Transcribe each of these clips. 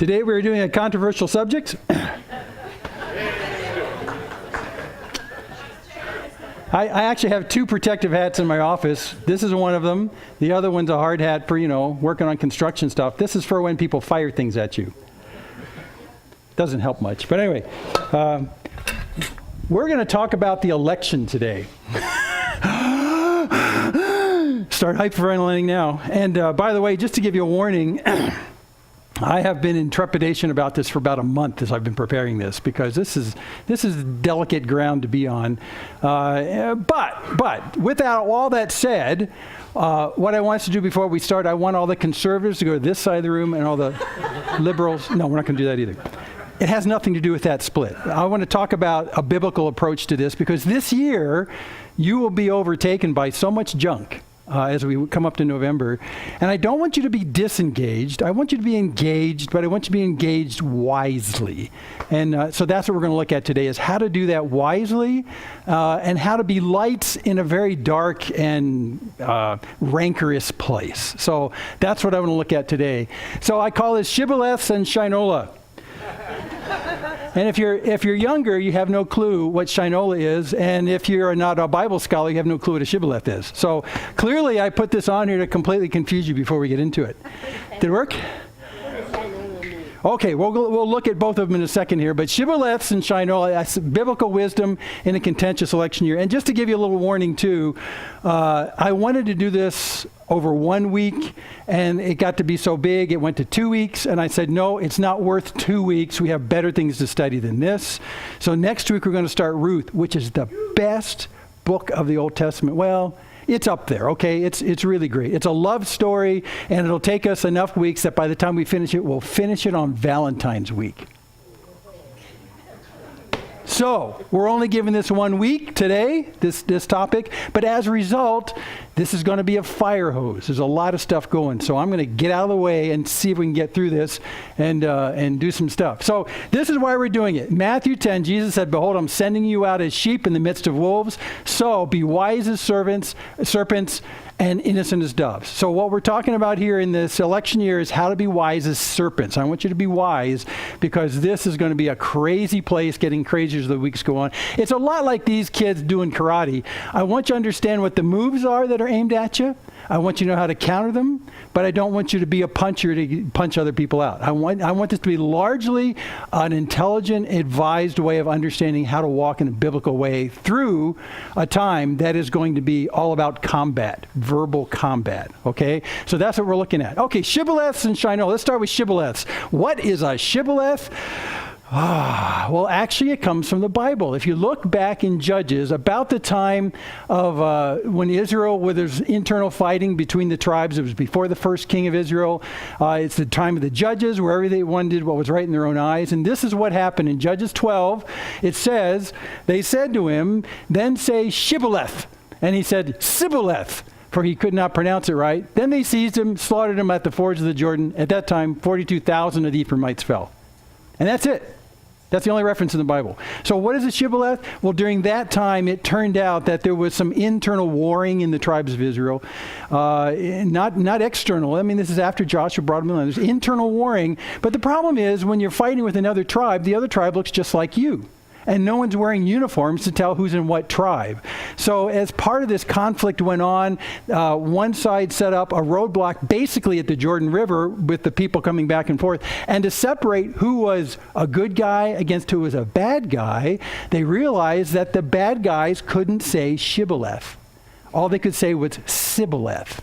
Today we're doing a controversial subject. I actually have two protective hats in my office. This is one of them. The other one's a hard hat for, working on construction stuff. This is for when people fire things at you. Doesn't help much. But anyway, we're going to talk about the election today. Start hyperventilating now. And by the way, just to give you a warning, I have been in trepidation about this for about a month as I've been preparing this, because this is delicate ground to be on. But without all that said, what I want us to do before we start, I want all the conservatives to go to this side of the room and all the liberals. No, we're not going to do that either. It has nothing to do with that split. I want to talk about a biblical approach to this, because this year you will be overtaken by so much junk. As we come up to November. And I don't want you to be disengaged. I want you to be engaged, but I want you to be engaged wisely. And so that's what we're going to look at today, is how to do that wisely and how to be lights in a very dark and rancorous place. So that's what I want to look at today. So I call this Shibboleths and Shinola. And if you're younger, you have no clue what Shinola is, and if you're not a Bible scholar, you have no clue what a Shibboleth is. So clearly, I put this on here to completely confuse you before we get into it. Did it work? Okay, we'll look at both of them in a second here, but Shibboleths and Shinola, that's biblical wisdom in a contentious election year. And just to give you a little warning too, I wanted to do this over 1 week, and it got to be so big, it went to 2 weeks, and I said, no, it's not worth 2 weeks. We have better things to study than this. So next week we're going to start Ruth, which is the best book of the Old Testament. Well, it's up there, okay? It's really great. It's a love story, and it'll take us enough weeks that by the time we finish it, we'll finish it on Valentine's week. So, we're only giving this 1 week today, this topic, but as a result, this is going to be a fire hose. There's a lot of stuff going, so I'm going to get out of the way and see if we can get through this and do some stuff. So, this is why we're doing it. Matthew 10, Jesus said, "Behold, I'm sending you out as sheep in the midst of wolves, so be wise as serpents, and innocent as doves." So what we're talking about here in this election year is how to be wise as serpents. I want you to be wise, because this is going to be a crazy place, getting crazier as the weeks go on. It's a lot like these kids doing karate. I want you to understand what the moves are that are aimed at you. I want you to know how to counter them, but I don't want you to be a puncher to punch other people out. I want this to be largely an intelligent, advised way of understanding how to walk in a biblical way through a time that is going to be all about combat, verbal combat, okay? So that's what we're looking at. Okay, Shibboleths and Shinola. Let's start with Shibboleths. What is a Shibboleth? Well, actually, it comes from the Bible. If you look back in Judges, about the time of when Israel, where there's internal fighting between the tribes, it was before the first king of Israel. It's the time of the judges, where everyone did what was right in their own eyes. And this is what happened in Judges 12. It says, they said to him, "Then say Shibboleth." And he said, "Sibboleth," for he could not pronounce it right. Then they seized him, slaughtered him at the fords of the Jordan. At that time, 42,000 of the Ephraimites fell. And that's it. That's the only reference in the Bible. So what is a Shibboleth? Well, during that time, it turned out that there was some internal warring in the tribes of Israel. Not external. I mean, this is after Joshua brought them in. There's internal warring. But the problem is, when you're fighting with another tribe, the other tribe looks just like you. And no one's wearing uniforms to tell who's in what tribe. So as part of this conflict went on, one side set up a roadblock basically at the Jordan River with the people coming back and forth. And to separate who was a good guy against who was a bad guy, they realized that the bad guys couldn't say Shibboleth. All they could say was Sibboleth.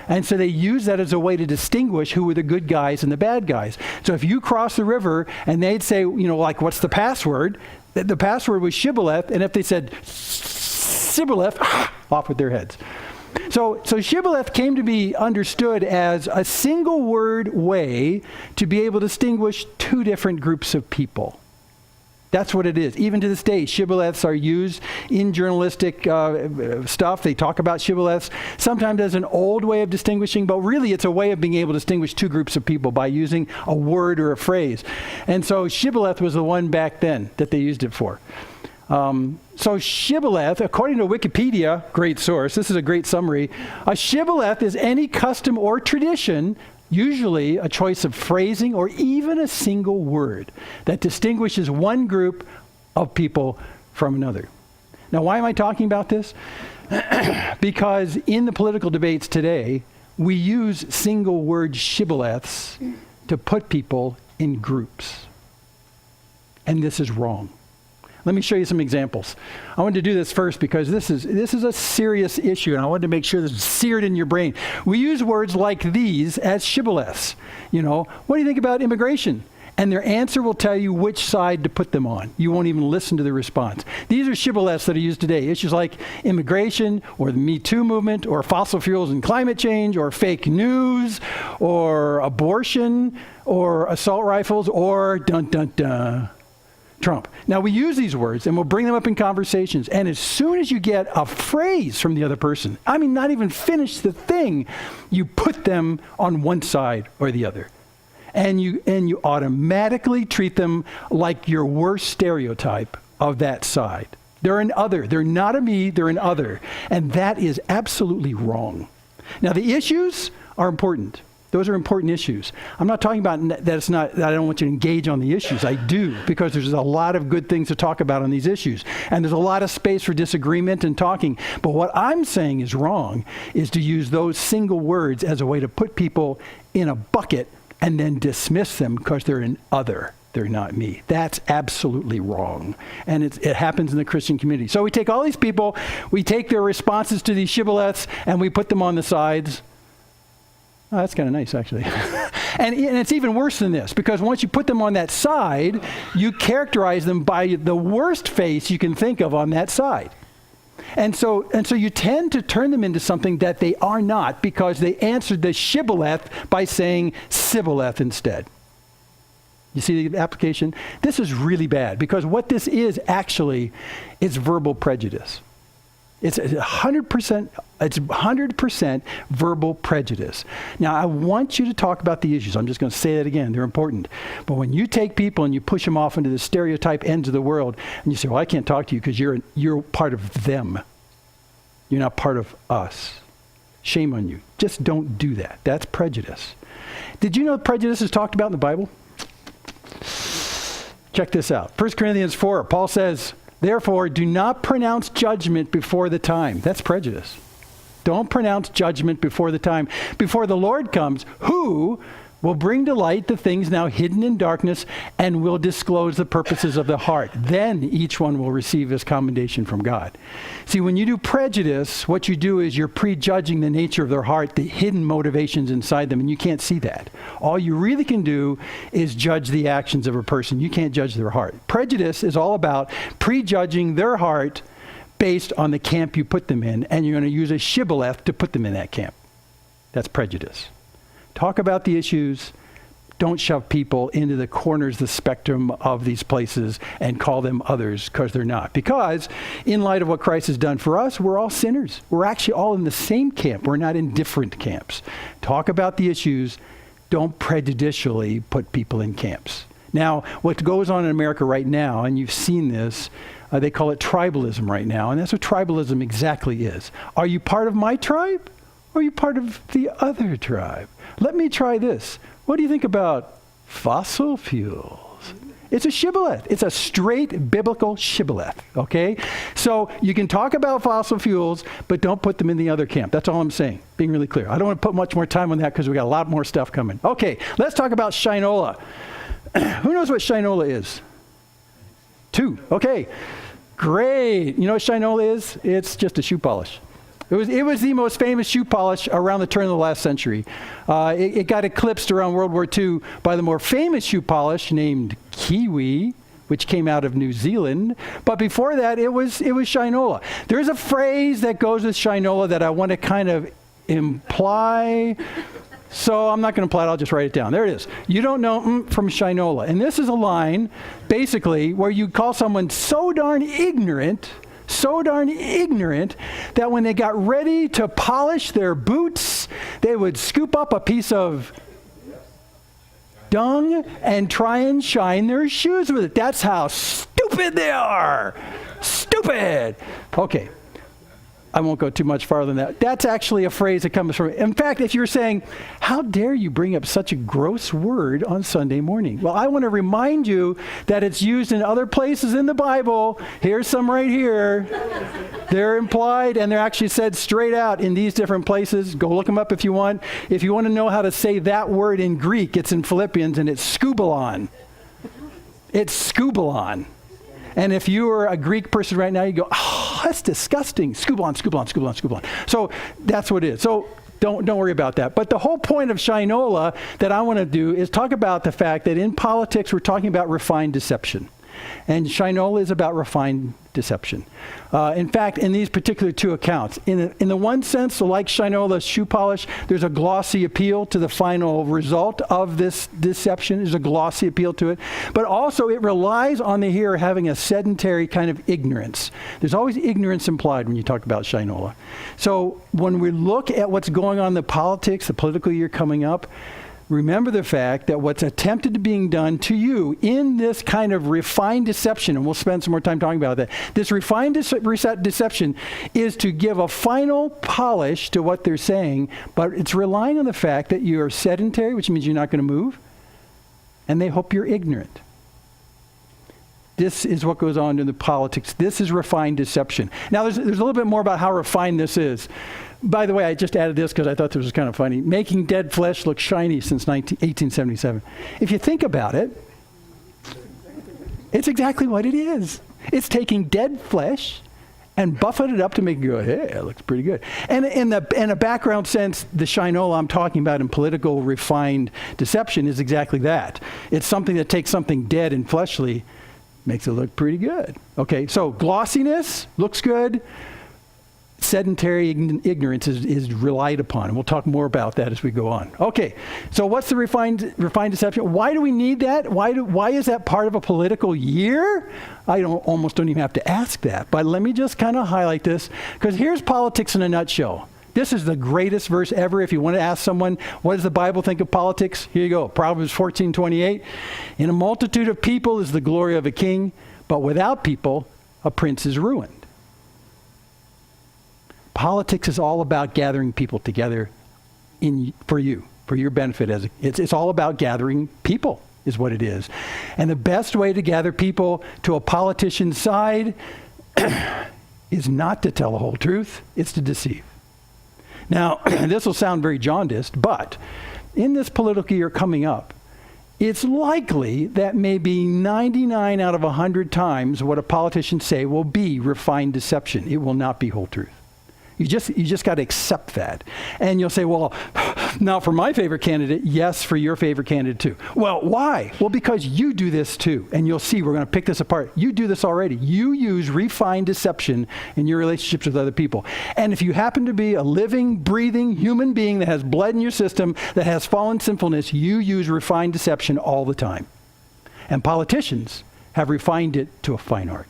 And so they used that as a way to distinguish who were the good guys and the bad guys. So if you cross the river and they'd say, like, what's the password? The password was Shibboleth, and if they said Sibboleth, off with their heads. So Shibboleth came to be understood as a single word way to be able to distinguish two different groups of people. That's what it is. Even to this day, Shibboleths are used in journalistic stuff. They talk about Shibboleths sometimes as an old way of distinguishing, but really it's a way of being able to distinguish two groups of people by using a word or a phrase. And so Shibboleth was the one back then that they used it for. So Shibboleth, according to Wikipedia, great source, this is a great summary. A Shibboleth is any custom or tradition Usually a choice of phrasing or even a single word that distinguishes one group of people from another. Now, why am I talking about this? Because in the political debates today, we use single word shibboleths to put people in groups. And this is wrong. Let me show you some examples. I wanted to do this first because this is a serious issue, and I wanted to make sure this is seared in your brain. We use words like these as shibboleths. You know, what do you think about immigration? And their answer will tell you which side to put them on. You won't even listen to the response. These are shibboleths that are used today. Issues like immigration, or the Me Too movement, or fossil fuels and climate change, or fake news, or abortion, or assault rifles, or dun-dun-dun, Trump. Now, we use these words, and we'll bring them up in conversations. And as soon as you get a phrase from the other person, I mean, not even finish the thing, you put them on one side or the other. And you automatically treat them like your worst stereotype of that side. They're an other. They're not a me, they're an other. And that is absolutely wrong. Now, the issues are important. Those are important issues. I'm not talking about that I don't want you to engage on the issues. I do, because there's a lot of good things to talk about on these issues. And there's a lot of space for disagreement and talking. But what I'm saying is wrong is to use those single words as a way to put people in a bucket and then dismiss them because they're an other. They're not me. That's absolutely wrong. And it happens in the Christian community. So we take all these people, we take their responses to these shibboleths, and we put them on the sides. Oh, that's kind of nice, actually. and it's even worse than this, because once you put them on that side, you characterize them by the worst face you can think of on that side. And so you tend to turn them into something that they are not, because they answered the shibboleth by saying sibboleth instead. You see the application? This is really bad, because what this is actually is verbal prejudice. It's 100% verbal prejudice. Now, I want you to talk about the issues. I'm just going to say that again. They're important. But when you take people and you push them off into the stereotype ends of the world, and you say, well, I can't talk to you because you're part of them. You're not part of us. Shame on you. Just don't do that. That's prejudice. Did you know prejudice is talked about in the Bible? Check this out. 1 Corinthians 4, Paul says, therefore, do not pronounce judgment before the time. That's prejudice. Don't pronounce judgment before the time. Before the Lord comes, who will bring to light the things now hidden in darkness and will disclose the purposes of the heart. Then each one will receive his commendation from God. See, when you do prejudice, what you do is you're prejudging the nature of their heart, the hidden motivations inside them, and you can't see that. All you really can do is judge the actions of a person. You can't judge their heart. Prejudice is all about prejudging their heart based on the camp you put them in, and you're going to use a shibboleth to put them in that camp. That's prejudice. Talk about the issues. Don't shove people into the corners, the spectrum of these places and call them others, because they're not. Because in light of what Christ has done for us, we're all sinners. We're actually all in the same camp. We're not in different camps. Talk about the issues. Don't prejudicially put people in camps. Now, what goes on in America right now, and you've seen this, they call it tribalism right now, and that's what tribalism exactly is. Are you part of my tribe, or are you part of the other tribe? Let me try this. What do you think about fossil fuels? It's a shibboleth. It's a straight biblical shibboleth, okay? So you can talk about fossil fuels, but don't put them in the other camp. That's all I'm saying, being really clear. I don't want to put much more time on that because we got a lot more stuff coming. Okay, let's talk about Shinola. Who knows what Shinola is? 2. Okay, great. You know what Shinola is? It's just a shoe polish. It was the most famous shoe polish around the turn of the last century. It got eclipsed around World War II by the more famous shoe polish named Kiwi, which came out of New Zealand. But before that, it was Shinola. There's a phrase that goes with Shinola that I want to kind of imply. So I'm not going to imply it, I'll just write it down. There it is. You don't know from Shinola. And this is a line, basically, where you call someone so darn ignorant that when they got ready to polish their boots, they would scoop up a piece of dung and try and shine their shoes with it. That's how stupid they are. Stupid. Okay. I won't go too much farther than that. That's actually a phrase that comes from, in fact, if you're saying, how dare you bring up such a gross word on Sunday morning? Well, I want to remind you that it's used in other places in the Bible. Here's some right here. They're implied and they're actually said straight out in these different places. Go look them up if you want. If you want to know how to say that word in Greek, it's in Philippians and it's skubalon. It's skubalon. And if you are a Greek person right now, you go, oh, that's disgusting. Skubalon, skubalon, skubalon, skubalon. So that's what it is. So don't worry about that. But the whole point of Shinola that I want to do is talk about the fact that in politics, we're talking about refined deception. And Shinola is about refined deception. In fact, in these particular two accounts, in the one sense, so like Shinola's shoe polish, there's a glossy appeal to the final result of this deception. There's a glossy appeal to it. But also it relies on the hearer having a sedentary kind of ignorance. There's always ignorance implied when you talk about Shinola. So when we look at what's going on in the politics, the political year coming up, remember the fact that what's attempted to being done to you in this kind of refined deception, and we'll spend some more time talking about that, this refined deception is to give a final polish to what they're saying, but it's relying on the fact that you are sedentary, which means you're not going to move, and they hope you're ignorant. This is what goes on in the politics. This is refined deception. Now, there's a little bit more about how refined this is. By the way, I just added this because I thought this was kind of funny. Making dead flesh look shiny since 1877. If you think about it, it's exactly what it is. It's taking dead flesh and buffing it up to make it go, hey, it looks pretty good. And in a background sense, the Shinola I'm talking about in political refined deception is exactly that. It's something that takes something dead and fleshly, makes it look pretty good. Okay, so glossiness looks good. Sedentary ignorance is relied upon. And we'll talk more about that as we go on. Okay, so what's the refined deception? Why do we need that? Why is that part of a political year? I almost don't even have to ask that. But let me just kind of highlight this, because here's politics in a nutshell. This is the greatest verse ever. If you want to ask someone, what does the Bible think of politics? Here you go. Proverbs 14:28. In a multitude of people is the glory of a king, but without people, a prince is ruined. Politics is all about gathering people together for your benefit. It's all about gathering people is what it is. And the best way to gather people to a politician's side is not to tell the whole truth, it's to deceive. Now, this will sound very jaundiced, but in this political year coming up, it's likely that maybe 99 out of 100 times what a politician say will be refined deception. It will not be whole truth. You just got to accept that. And you'll say, well, now for my favorite candidate, yes, for your favorite candidate too. Well, why? Well, because you do this too. And you'll see, we're going to pick this apart. You do this already. You use refined deception in your relationships with other people. And if you happen to be a living, breathing human being that has blood in your system, that has fallen sinfulness, you use refined deception all the time. And politicians have refined it to a fine art.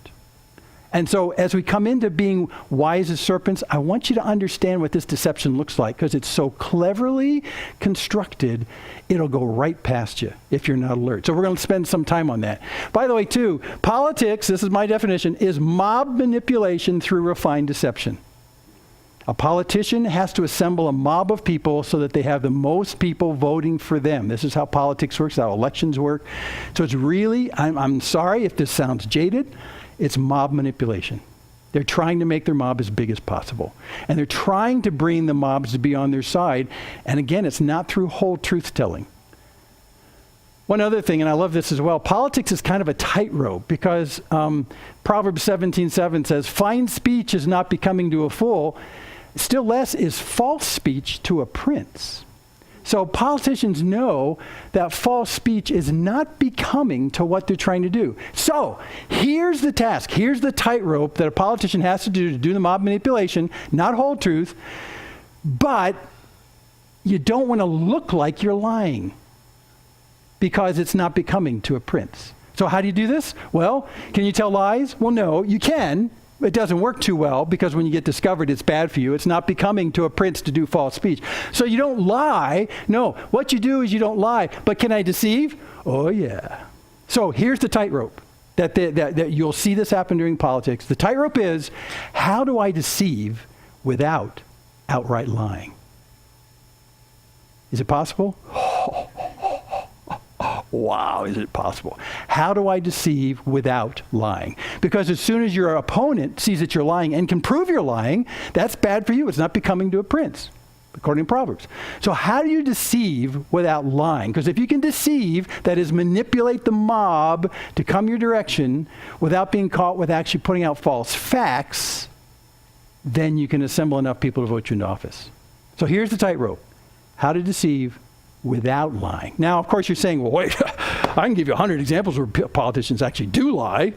And so as we come into being wise as serpents, I want you to understand what this deception looks like, because it's so cleverly constructed, it'll go right past you if you're not alert. So we're going to spend some time on that. By the way, too, politics, this is my definition, is mob manipulation through refined deception. A politician has to assemble a mob of people so that they have the most people voting for them. This is how politics works, how elections work. So it's really, I'm sorry if this sounds jaded, it's mob manipulation. They're trying to make their mob as big as possible. And they're trying to bring the mobs to be on their side. And again, it's not through whole truth telling. One other thing, and I love this as well, politics is kind of a tightrope, because Proverbs 17:7 says, fine speech is not becoming to a fool, still less is false speech to a prince. So politicians know that false speech is not becoming to what they're trying to do. So here's the task. Here's the tightrope that a politician has to do the mob manipulation, not whole truth, but you don't want to look like you're lying because it's not becoming to a prince. So how do you do this? Well, can you tell lies? Well, no, you can. It doesn't work too well, because when you get discovered, it's bad for you. It's not becoming to a prince to do false speech. So you don't lie. No, what you do is you don't lie. But can I deceive? Oh, yeah. So here's the tightrope that you'll see this happen during politics. The tightrope is, how do I deceive without outright lying. Is it possible? Wow, is it possible? How do I deceive without lying? Because as soon as your opponent sees that you're lying and can prove you're lying, that's bad for you. It's not becoming to a prince, according to Proverbs. So how do you deceive without lying? Because if you can deceive, that is manipulate the mob to come your direction without being caught with actually putting out false facts, then you can assemble enough people to vote you into office. So here's the tightrope. How to deceive without lying. Now, of course, you're saying, well, wait, I can give you 100 examples where politicians actually do lie.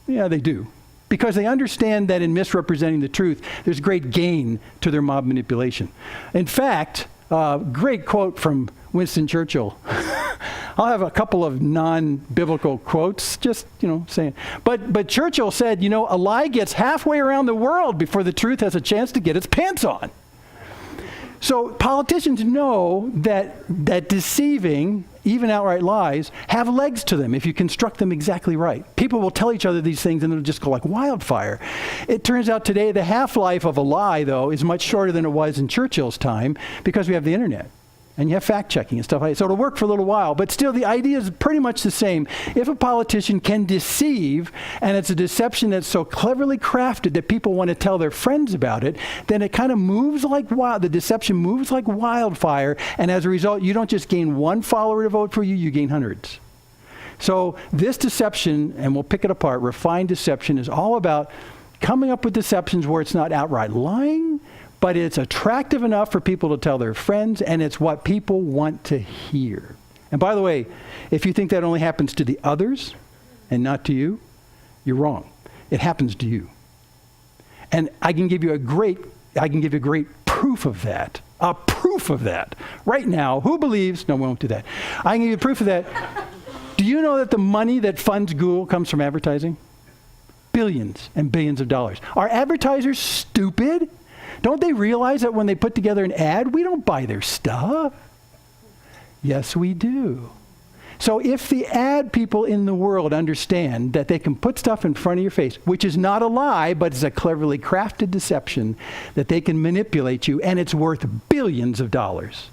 Yeah, they do. Because they understand that in misrepresenting the truth, there's great gain to their mob manipulation. In fact, great quote from Winston Churchill. I'll have a couple of non-biblical quotes, just, saying. But Churchill said, a lie gets halfway around the world before the truth has a chance to get its pants on. So politicians know that deceiving, even outright lies, have legs to them if you construct them exactly right. People will tell each other these things and it'll just go like wildfire. It turns out today the half-life of a lie, though, is much shorter than it was in Churchill's time because we have the internet. And you have fact-checking and stuff like that. So it'll work for a little while. But still, the idea is pretty much the same. If a politician can deceive, and it's a deception that's so cleverly crafted that people want to tell their friends about it, then it kind of moves like the deception moves like wildfire. And as a result, you don't just gain one follower to vote for you, you gain hundreds. So this deception, and we'll pick it apart, refined deception is all about coming up with deceptions where it's not outright lying, but it's attractive enough for people to tell their friends, and it's what people want to hear. And by the way, if you think that only happens to the others and not to you, you're wrong. It happens to you. And I can give you a great proof of that. A proof of that. Right now, who believes? No, we won't do that. I can give you proof of that. Do you know that the money that funds Google comes from advertising? Billions and billions of dollars. Are advertisers stupid? Don't they realize that when they put together an ad, we don't buy their stuff? Yes, we do. So if the ad people in the world understand that they can put stuff in front of your face, which is not a lie, but is a cleverly crafted deception, that they can manipulate you, and it's worth billions of dollars,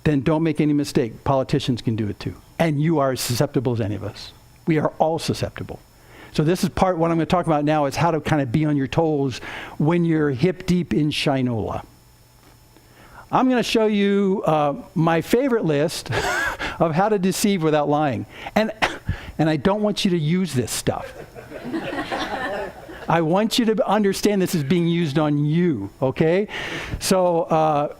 then don't make any mistake. Politicians can do it too. And you are as susceptible as any of us. We are all susceptible. So this is what I'm going to talk about now is how to kind of be on your toes when you're hip deep in Shinola. I'm going to show you my favorite list of how to deceive without lying. And I don't want you to use this stuff. I want you to understand this is being used on you, okay? So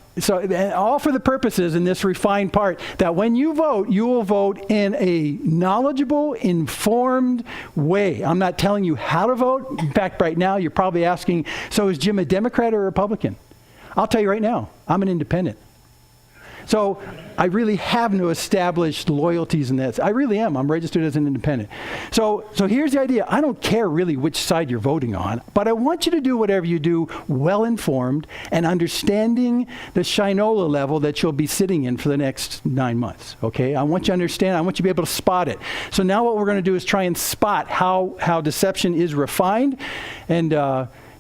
all for the purposes in this refined part that when you vote, you will vote in a knowledgeable, informed way. I'm not telling you how to vote. In fact, right now, you're probably asking, so is Jim a Democrat or a Republican? I'll tell you right now, I'm an independent. So I really have no established loyalties in this. I really am. I'm registered as an independent. So here's the idea. I don't care really which side you're voting on, but I want you to do whatever you do well-informed and understanding the Shinola level that you'll be sitting in for the next 9 months, okay? I want you to understand. I want you to be able to spot it. So now what we're going to do is try and spot how deception is refined. And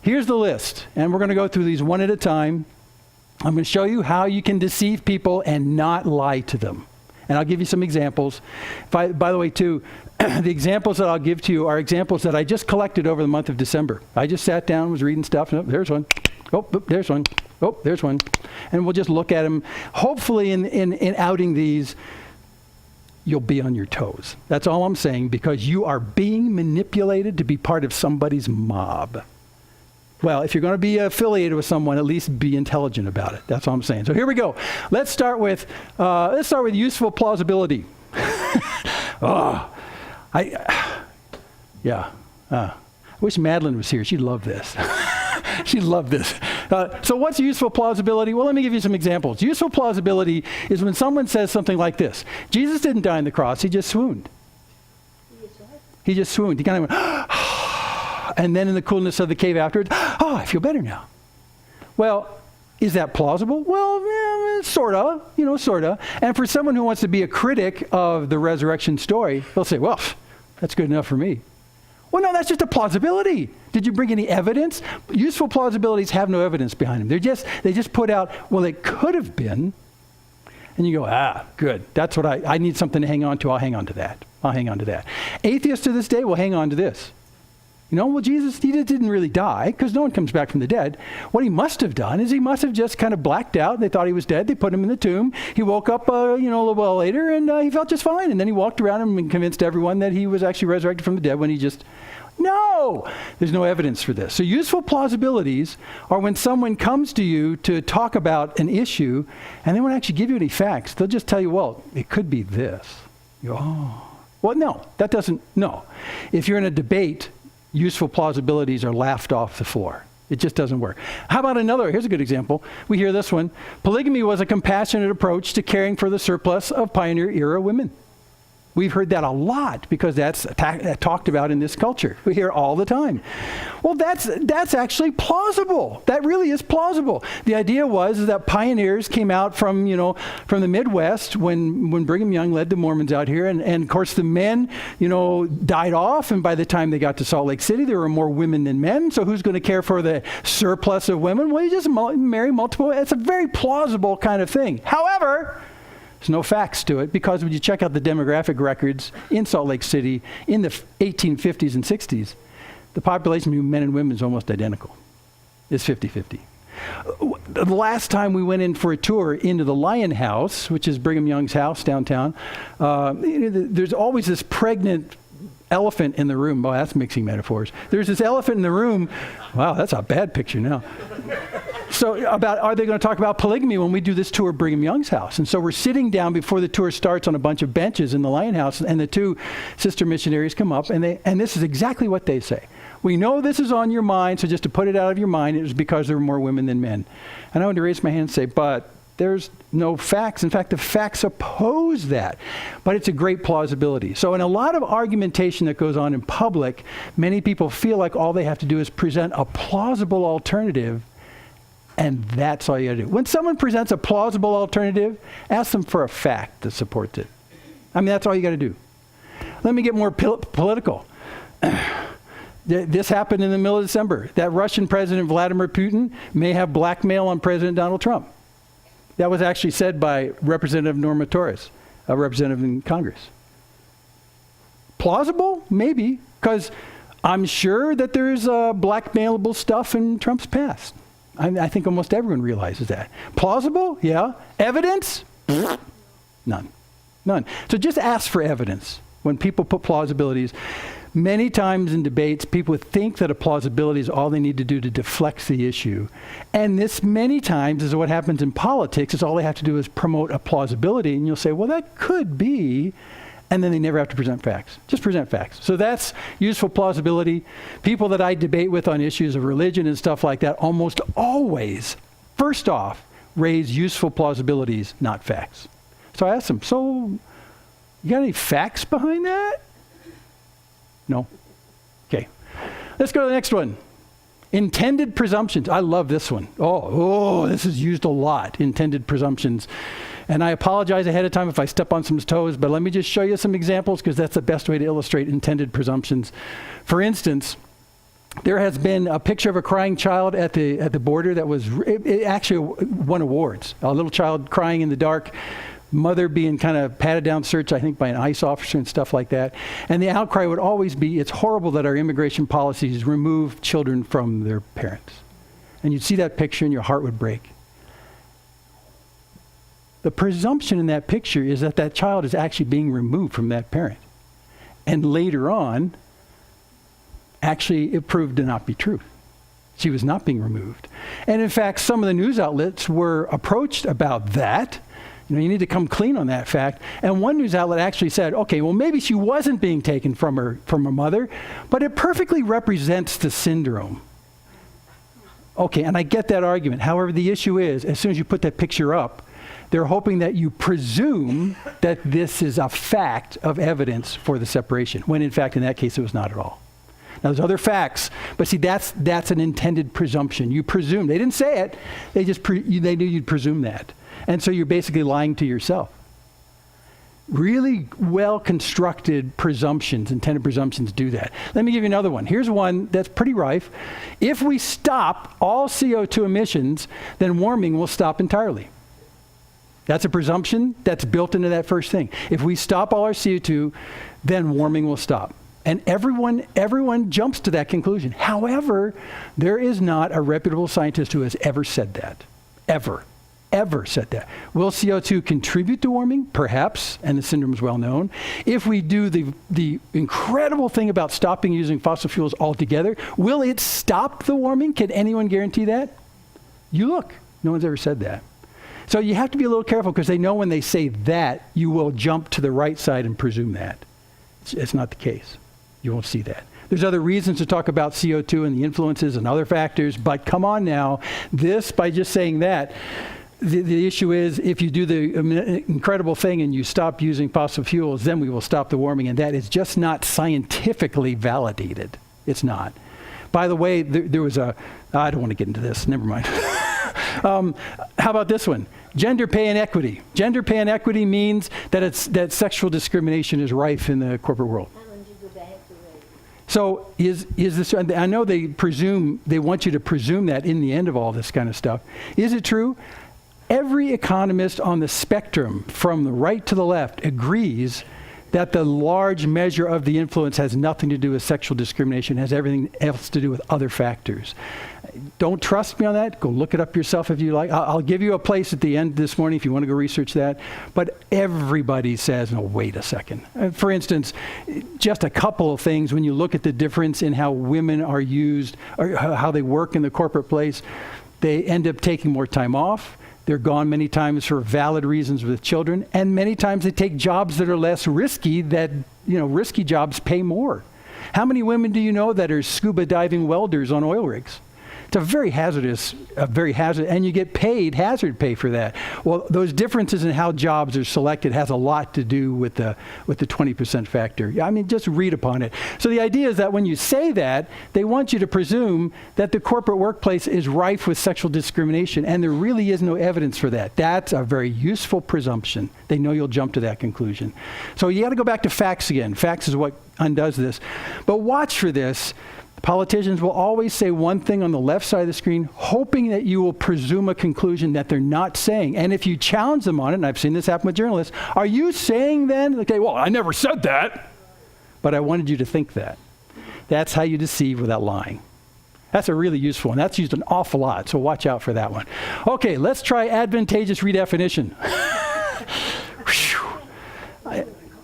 here's the list. And we're going to go through these one at a time. I'm going to show you how you can deceive people and not lie to them. And I'll give you some examples. By the way, too, the examples that I'll give to you are examples that I just collected over the month of December. I just sat down, was reading stuff. Oh, there's one. Oh, there's one. Oh, there's one. And we'll just look at them. Hopefully, in outing these, you'll be on your toes. That's all I'm saying, because you are being manipulated to be part of somebody's mob. Well, if you're going to be affiliated with someone, at least be intelligent about it. That's all I'm saying. So here we go. Let's start with useful plausibility. I wish Madeline was here. She'd love this. She'd love this. So what's useful plausibility? Well, let me give you some examples. Useful plausibility is when someone says something like this. Jesus didn't die on the cross. He just swooned. He just swooned. He kind of went, and then in the coolness of the cave afterwards, I feel better now. Well, is that plausible? Well, sort of. And for someone who wants to be a critic of the resurrection story, they'll say, well, that's good enough for me. Well, no, that's just a plausibility. Did you bring any evidence? Useful plausibilities have no evidence behind them. They just put out, well, it could have been. And you go, good. That's what I need something to hang on to. I'll hang on to that. I'll hang on to that. Atheists to this day will hang on to this. Well, Jesus, he didn't really die because no one comes back from the dead. What he must have done is he must have just kind of blacked out. They thought he was dead. They put him in the tomb. He woke up, a little while later, and he felt just fine. And then he walked around and convinced everyone that he was actually resurrected from the dead when he just... No! There's no evidence for this. So useful plausibilities are when someone comes to you to talk about an issue and they won't actually give you any facts. They'll just tell you, well, it could be this. You go, oh. Well, no, that doesn't, no. If you're in a debate, useful plausibilities are laughed off the floor. It just doesn't work. How about another? Here's a good example. We hear this one. Polygamy was a compassionate approach to caring for the surplus of pioneer era women. We've heard that a lot because that's talked about in this culture. We hear it all the time. Well, that's actually plausible. That really is plausible. The idea was that pioneers came out from the Midwest when Brigham Young led the Mormons out here, and of course the men died off, and by the time they got to Salt Lake City, there were more women than men. So who's going to care for the surplus of women? Well, you just marry multiple. It's a very plausible kind of thing. However, there's no facts to it because when you check out the demographic records in Salt Lake City in the 1850s and 60s, the population between men and women is almost identical. It's 50-50. The last time we went in for a tour into the Lion House, which is Brigham Young's house downtown, there's always this pregnant elephant in the room. Oh, that's mixing metaphors. There's this elephant in the room. Wow, that's a bad picture now. So are they going to talk about polygamy when we do this tour of Brigham Young's house? And so we're sitting down before the tour starts on a bunch of benches in the Lion House, and the two sister missionaries come up, and this is exactly what they say. We know this is on your mind, so just to put it out of your mind, it was because there were more women than men. And I wanted to raise my hand and say, but there's no facts. In fact, the facts oppose that. But it's a great plausibility. So in a lot of argumentation that goes on in public, many people feel like all they have to do is present a plausible alternative, and that's all you got to do. When someone presents a plausible alternative, ask them for a fact that supports it. I mean, that's all you got to do. Let me get more political. This happened in the middle of December. That Russian President Vladimir Putin may have blackmail on President Donald Trump. That was actually said by Representative Norma Torres, a representative in Congress. Plausible? Maybe, because I'm sure that there's blackmailable stuff in Trump's past. I think almost everyone realizes that. Plausible? Yeah. Evidence? None. So just ask for evidence when people put plausibilities. Many times in debates, people think that a plausibility is all they need to do to deflect the issue. And this many times is what happens in politics, is all they have to do is promote a plausibility, and you'll say, well, that could be, and then they never have to present facts. Just present facts. So that's useful plausibility. People that I debate with on issues of religion and stuff like that almost always, first off, raise useful plausibilities, not facts. So I ask them, so you got any facts behind that? No? Okay. Let's go to the next one. Intended presumptions. I love this one. Oh, this is used a lot, intended presumptions. And I apologize ahead of time if I step on some toes, but let me just show you some examples because that's the best way to illustrate intended presumptions. For instance, there has been a picture of a crying child at the border that was, it actually won awards. A little child crying in the dark, mother being kind of patted down, searched, I think, by an ICE officer and stuff like that. And the outcry would always be, it's horrible that our immigration policies remove children from their parents. And you'd see that picture and your heart would break. The presumption in that picture is that that child is actually being removed from that parent. And later on, actually, it proved to not be true. She was not being removed. And in fact, some of the news outlets were approached about that. You need to come clean on that fact. And one news outlet actually said, okay, well, maybe she wasn't being taken from her mother, but it perfectly represents the syndrome. Okay, and I get that argument. However, the issue is, as soon as you put that picture up, they're hoping that you presume that this is a fact of evidence for the separation, when in fact, in that case, it was not at all. Now, there's other facts, but see, that's an intended presumption. You presume. They didn't say it. They knew you'd presume that. And so you're basically lying to yourself. Really well-constructed presumptions, intended presumptions do that. Let me give you another one. Here's one that's pretty rife. If we stop all CO2 emissions, then warming will stop entirely. That's a presumption that's built into that first thing. If we stop all our CO2, then warming will stop. And everyone jumps to that conclusion. However, there is not a reputable scientist who has ever said that. Ever said that. Will CO2 contribute to warming? Perhaps, and the syndrome is well known. If we do the incredible thing about stopping using fossil fuels altogether, will it stop the warming? Can anyone guarantee that? You look, no one's ever said that. So you have to be a little careful because they know when they say that, you will jump to the right side and presume that. It's not the case. You won't see that. There's other reasons to talk about CO2 and the influences and other factors, but come on now, by just saying that, the issue is if you do the incredible thing and you stop using fossil fuels, then we will stop the warming, and that is just not scientifically validated. It's not. By the way, there was I don't want to get into this, never mind. How about this one? Gender pay and equity. Gender pay and equity means that sexual discrimination is rife in the corporate world. So is this, I know they want you to presume that in the end of all this kind of stuff. Is it true? Every economist on the spectrum, from the right to the left, agrees that the large measure of the influence has nothing to do with sexual discrimination, has everything else to do with other factors. Don't trust me on that. Go look it up yourself if you like. I'll give you a place at the end this morning if you want to go research that. But everybody says, no, wait a second. For instance, just a couple of things when you look at the difference in how women are used, or how they work in the corporate place, they end up taking more time off. They're gone many times for valid reasons with children, and many times they take jobs that are less risky, risky jobs pay more. How many women do you know that are scuba diving welders on oil rigs? It's a very hazardous, and you get paid hazard pay for that. Well, those differences in how jobs are selected has a lot to do with the 20% factor. I mean, just read upon it. So the idea is that when you say that, they want you to presume that the corporate workplace is rife with sexual discrimination, and there really is no evidence for that. That's a very useful presumption. They know you'll jump to that conclusion. So you got to go back to facts again. Facts is what undoes this. But watch for this. Politicians will always say one thing on the left side of the screen, hoping that you will presume a conclusion that they're not saying. And if you challenge them on it, and I've seen this happen with journalists, are you saying then? Okay, well, I never said that, but I wanted you to think that. That's how you deceive without lying. That's a really useful one. That's used an awful lot, so watch out for that one. Okay, let's try advantageous redefinition.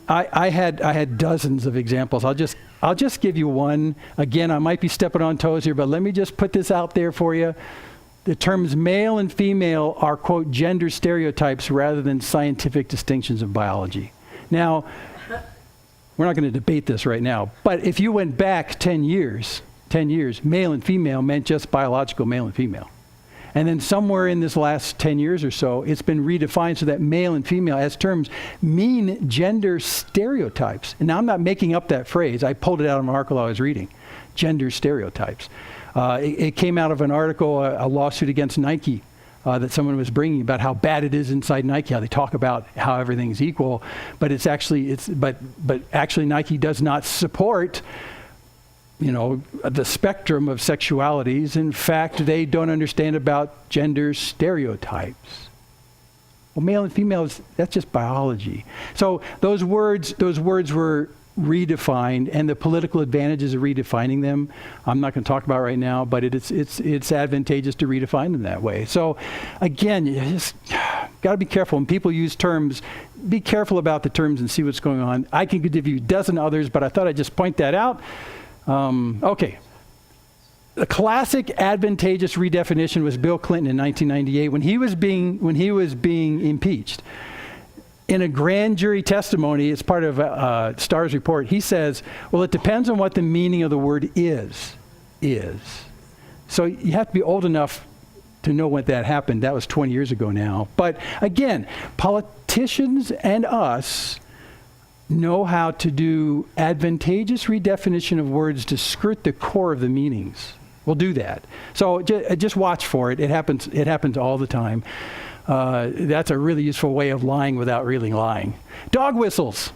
I had dozens of examples. I'll just give you one. Again, I might be stepping on toes here, but let me just put this out there for you. The terms male and female are, quote, gender stereotypes rather than scientific distinctions of biology. Now, we're not going to debate this right now, but if you went back 10 years, male and female meant just biological male and female. And then somewhere in this last 10 years or so, it's been redefined so that male and female as terms mean gender stereotypes. And now I'm not making up that phrase. I pulled it out of an article I was reading. Gender stereotypes. It came out of an article, a lawsuit against Nike that someone was bringing about how bad it is inside Nike, how they talk about how everything's equal, but but actually Nike does not support the spectrum of sexualities. In fact, they don't understand about gender stereotypes. Well, male and female, that's just biology. So those words were redefined, and the political advantages of redefining them, I'm not going to talk about right now, but it's advantageous to redefine them that way. So again, you just got to be careful. When people use terms, be careful about the terms and see what's going on. I can give you a dozen others, but I thought I'd just point that out. Okay. The classic advantageous redefinition was Bill Clinton in 1998 when he was being impeached. In a grand jury testimony, it's part of Starr's report, he says, well, it depends on what the meaning of the word is. So you have to be old enough to know when that happened. That was 20 years ago now. But again, politicians and us know how to do advantageous redefinition of words to skirt the core of the meanings. We'll do that. So just watch for it. It happens all the time. That's a really useful way of lying without really lying. Dog whistles.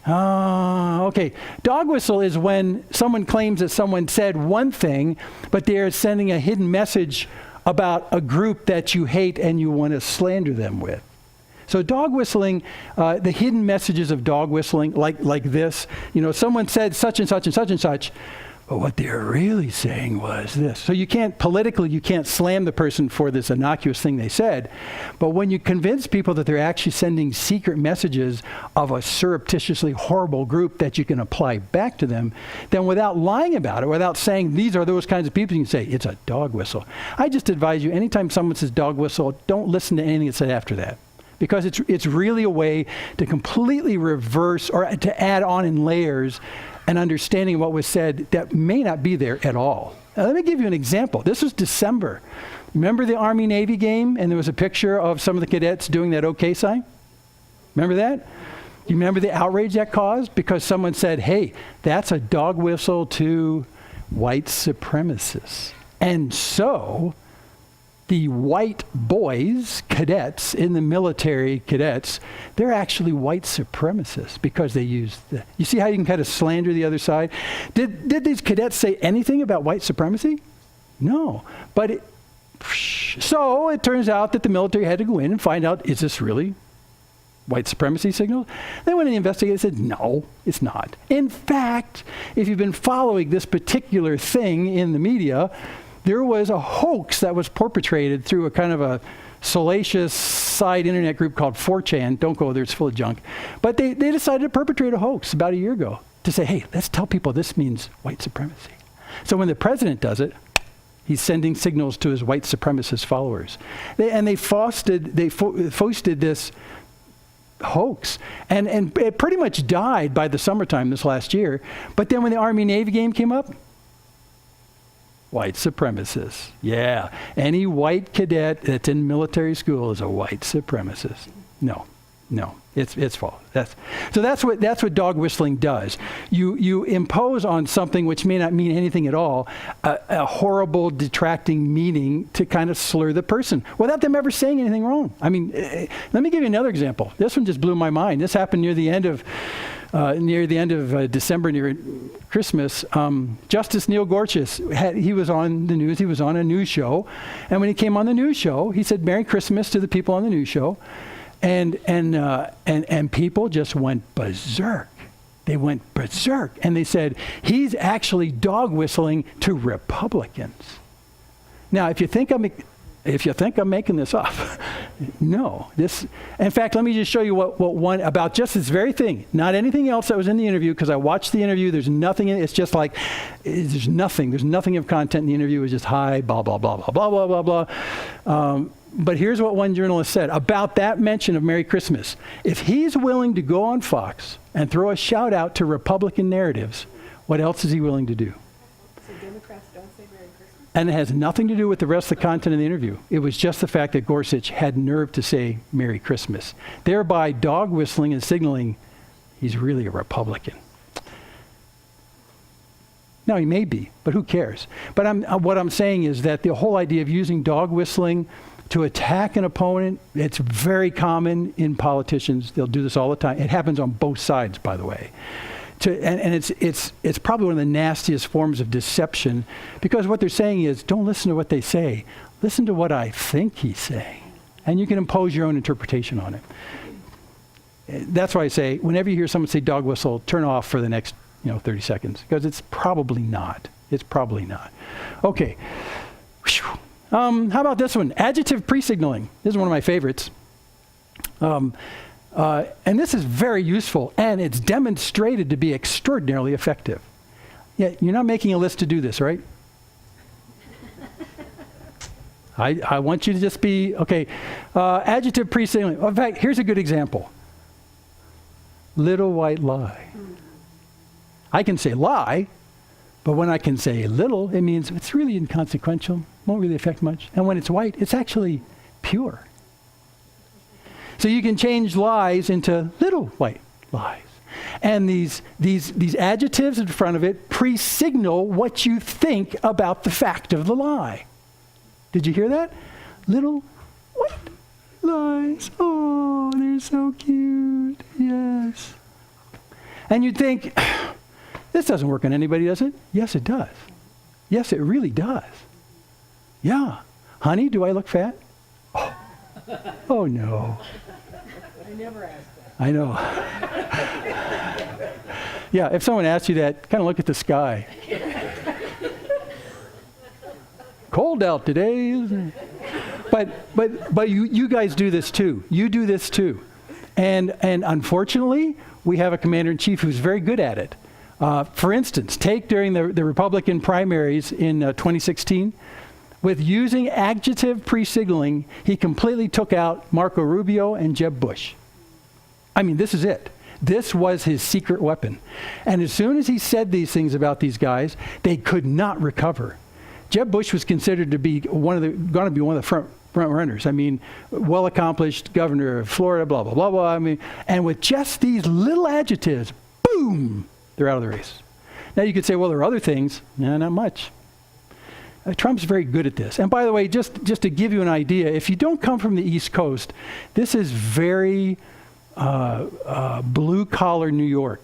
Okay. Dog whistle is when someone claims that someone said one thing, but they're sending a hidden message about a group that you hate and you want to slander them with. So dog whistling, the hidden messages of dog whistling, like this, someone said such and such and such and such, but what they're really saying was this. So you can't slam the person for this innocuous thing they said, but when you convince people that they're actually sending secret messages of a surreptitiously horrible group that you can apply back to them, then without lying about it, without saying these are those kinds of people, you can say it's a dog whistle. I just advise you, anytime someone says dog whistle, don't listen to anything that's said after that. Because it's really a way to completely reverse or to add on in layers an understanding of what was said that may not be there at all. Now, let me give you an example. This was December. Remember the Army-Navy game, and there was a picture of some of the cadets doing that OK sign? Remember that? You remember the outrage that caused? Because someone said, hey, that's a dog whistle to white supremacists. And so the white boys, cadets in the military, cadets, they're actually white supremacists because they used you see how you can kind of slander the other side? Did these cadets say anything about white supremacy? No. But so it turns out that the military had to go in and find out, is this really white supremacy signals? They went and investigated and said, no, it's not. In fact, if you've been following this particular thing in the media, there was a hoax that was perpetrated through a kind of a salacious side internet group called 4chan. Don't go there, it's full of junk. But they decided to perpetrate a hoax about a year ago to say, hey, let's tell people this means white supremacy. So when the president does it, he's sending signals to his white supremacist followers. They foisted this hoax. And it pretty much died by the summertime this last year. But then when the Army-Navy game came up, white supremacists. Yeah. Any white cadet that's in military school is a white supremacist. No. It's false. That's what dog whistling does. You impose on something which may not mean anything at all, a horrible, detracting meaning to kind of slur the person without them ever saying anything wrong. I mean, let me give you another example. This one just blew my mind. This happened near the end of December, near Christmas. Justice Neil Gorsuch, he was on the news. He was on a news show. And when he came on the news show, he said, Merry Christmas to the people on the news show. And people just went berserk. They went berserk. And they said, he's actually dog whistling to Republicans. Now, if you think I'm making this up, no. In fact, let me just show you what one, about just this very thing, not anything else that was in the interview, because I watched the interview, there's nothing in it, it's just like, there's nothing of content in the interview, it was just hi, blah, blah, blah, blah, blah, blah, blah, blah. But here's what one journalist said about that mention of Merry Christmas. If he's willing to go on Fox and throw a shout out to Republican narratives, what else is he willing to do? So Democrats don't say Merry Christmas? And it has nothing to do with the rest of the content of the interview. It was just the fact that Gorsuch had nerve to say Merry Christmas, thereby dog whistling and signaling he's really a Republican. Now, he may be, but who cares? But what I'm saying is that the whole idea of using dog whistling to attack an opponent, it's very common in politicians. They'll do this all the time. It happens on both sides, by the way. And it's probably one of the nastiest forms of deception, because what they're saying is, don't listen to what they say. Listen to what I think he's saying. And you can impose your own interpretation on it. That's why I say, whenever you hear someone say dog whistle, turn off for the next 30 seconds, because it's probably not. It's probably not. Okay. How about this one? Adjective pre-signaling. This is one of my favorites. And this is very useful, and it's demonstrated to be extraordinarily effective. Yeah, you're not making a list to do this, right? I want you to just be, okay. Adjective pre-signaling. In fact, here's a good example. Little white lie. I can say lie, but when I can say little, it means it's really inconsequential, won't really affect much. And when it's white, it's actually pure. So you can change lies into little white lies. And these adjectives in front of it pre-signal what you think about the fact of the lie. Did you hear that? Little white lies. Oh, they're so cute. Yes. And you'd think, this doesn't work on anybody, does it? Yes, it does. Yes, it really does. Yeah. Honey, do I look fat? Oh, oh no. I never asked that. I know. Yeah, if someone asks you that, kind of look at the sky. Cold out today, isn't it? But you guys do this too. You do this too. And unfortunately, we have a commander-in-chief who's very good at it. For instance, take during the Republican primaries in 2016, with using adjective pre-signaling, he completely took out Marco Rubio and Jeb Bush. I mean, this is it. This was his secret weapon. And as soon as he said these things about these guys, they could not recover. Jeb Bush was considered to be going to be one of the front runners. I mean, well-accomplished governor of Florida, blah, blah, blah, blah. I mean, and with just these little adjectives, boom, they're out of the race. Now you could say, well, there are other things. No, not much. Trump's very good at this. And by the way, just to give you an idea, if you don't come from the East Coast, this is very blue-collar New York.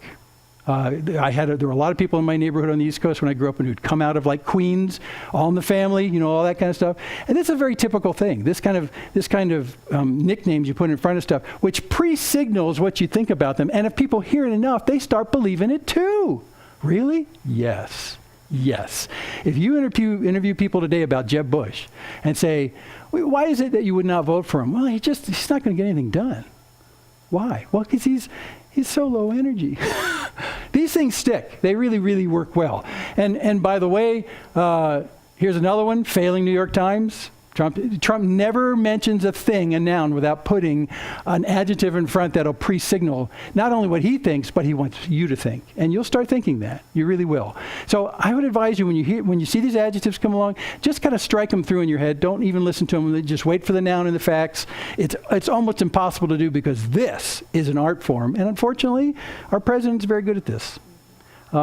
There were a lot of people in my neighborhood on the East Coast when I grew up and who'd come out of like Queens, All in the Family, you know, all that kind of stuff. And this is a very typical thing. This kind of nicknames you put in front of stuff, which pre-signals what you think about them. And if people hear it enough, they start believing it too. Really? Yes. Yes. If you interview people today about Jeb Bush and say, why is it that you would not vote for him? Well, he's not going to get anything done. Why? Well, because he's so low energy. These things stick. They really, really work well. And by the way, here's another one, failing New York Times. Trump never mentions a thing, a noun, without putting an adjective in front that'll pre-signal not only what he thinks, but he wants you to think. And you'll start thinking that. You really will. So I would advise you, when you see these adjectives come along, just kind of strike them through in your head. Don't even listen to them. Just wait for the noun and the facts. It's almost impossible to do because this is an art form. And unfortunately, our president's very good at this.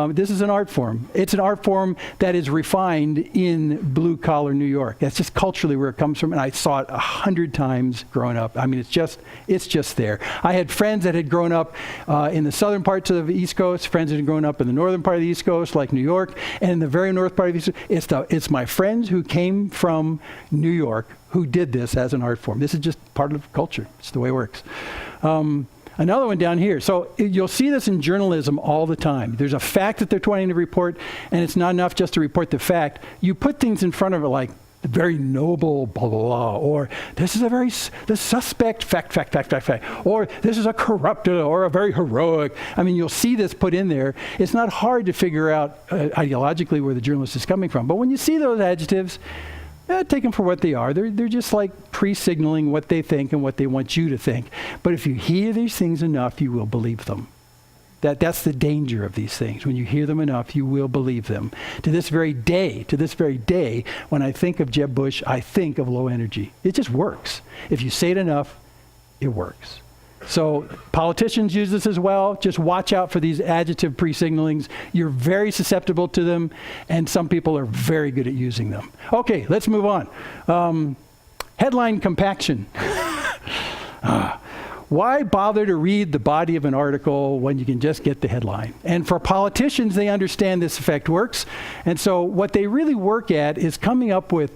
This is an art form. It's an art form that is refined in blue-collar New York. That's just culturally where it comes from, and I saw it 100 times growing up. I mean, it's just there. I had friends that had grown up in the southern parts of the East Coast, friends that had grown up in the northern part of the East Coast, like New York, and in the very north part of the East Coast. It's my friends who came from New York who did this as an art form. This is just part of culture. It's the way it works. Another one down here. So you'll see this in journalism all the time. There's a fact that they're trying to report, and it's not enough just to report the fact. You put things in front of it like very noble, blah, blah, blah, or this is the suspect, fact, or this is a corrupt or a very heroic. I mean, you'll see this put in there. It's not hard to figure out ideologically where the journalist is coming from. But when you see those adjectives, take them for what they are. They're just like pre-signaling what they think and what they want you to think. But if you hear these things enough, you will believe them. That's the danger of these things. When you hear them enough, you will believe them. To this very day, when I think of Jeb Bush, I think of low energy. It just works. If you say it enough, it works. So politicians use this as well. Just watch out for these adjective pre-signalings. You're very susceptible to them, and some people are very good at using them. Okay, let's move on. Headline compaction. Why bother to read the body of an article when you can just get the headline? And for politicians, they understand this effect works. And so what they really work at is coming up with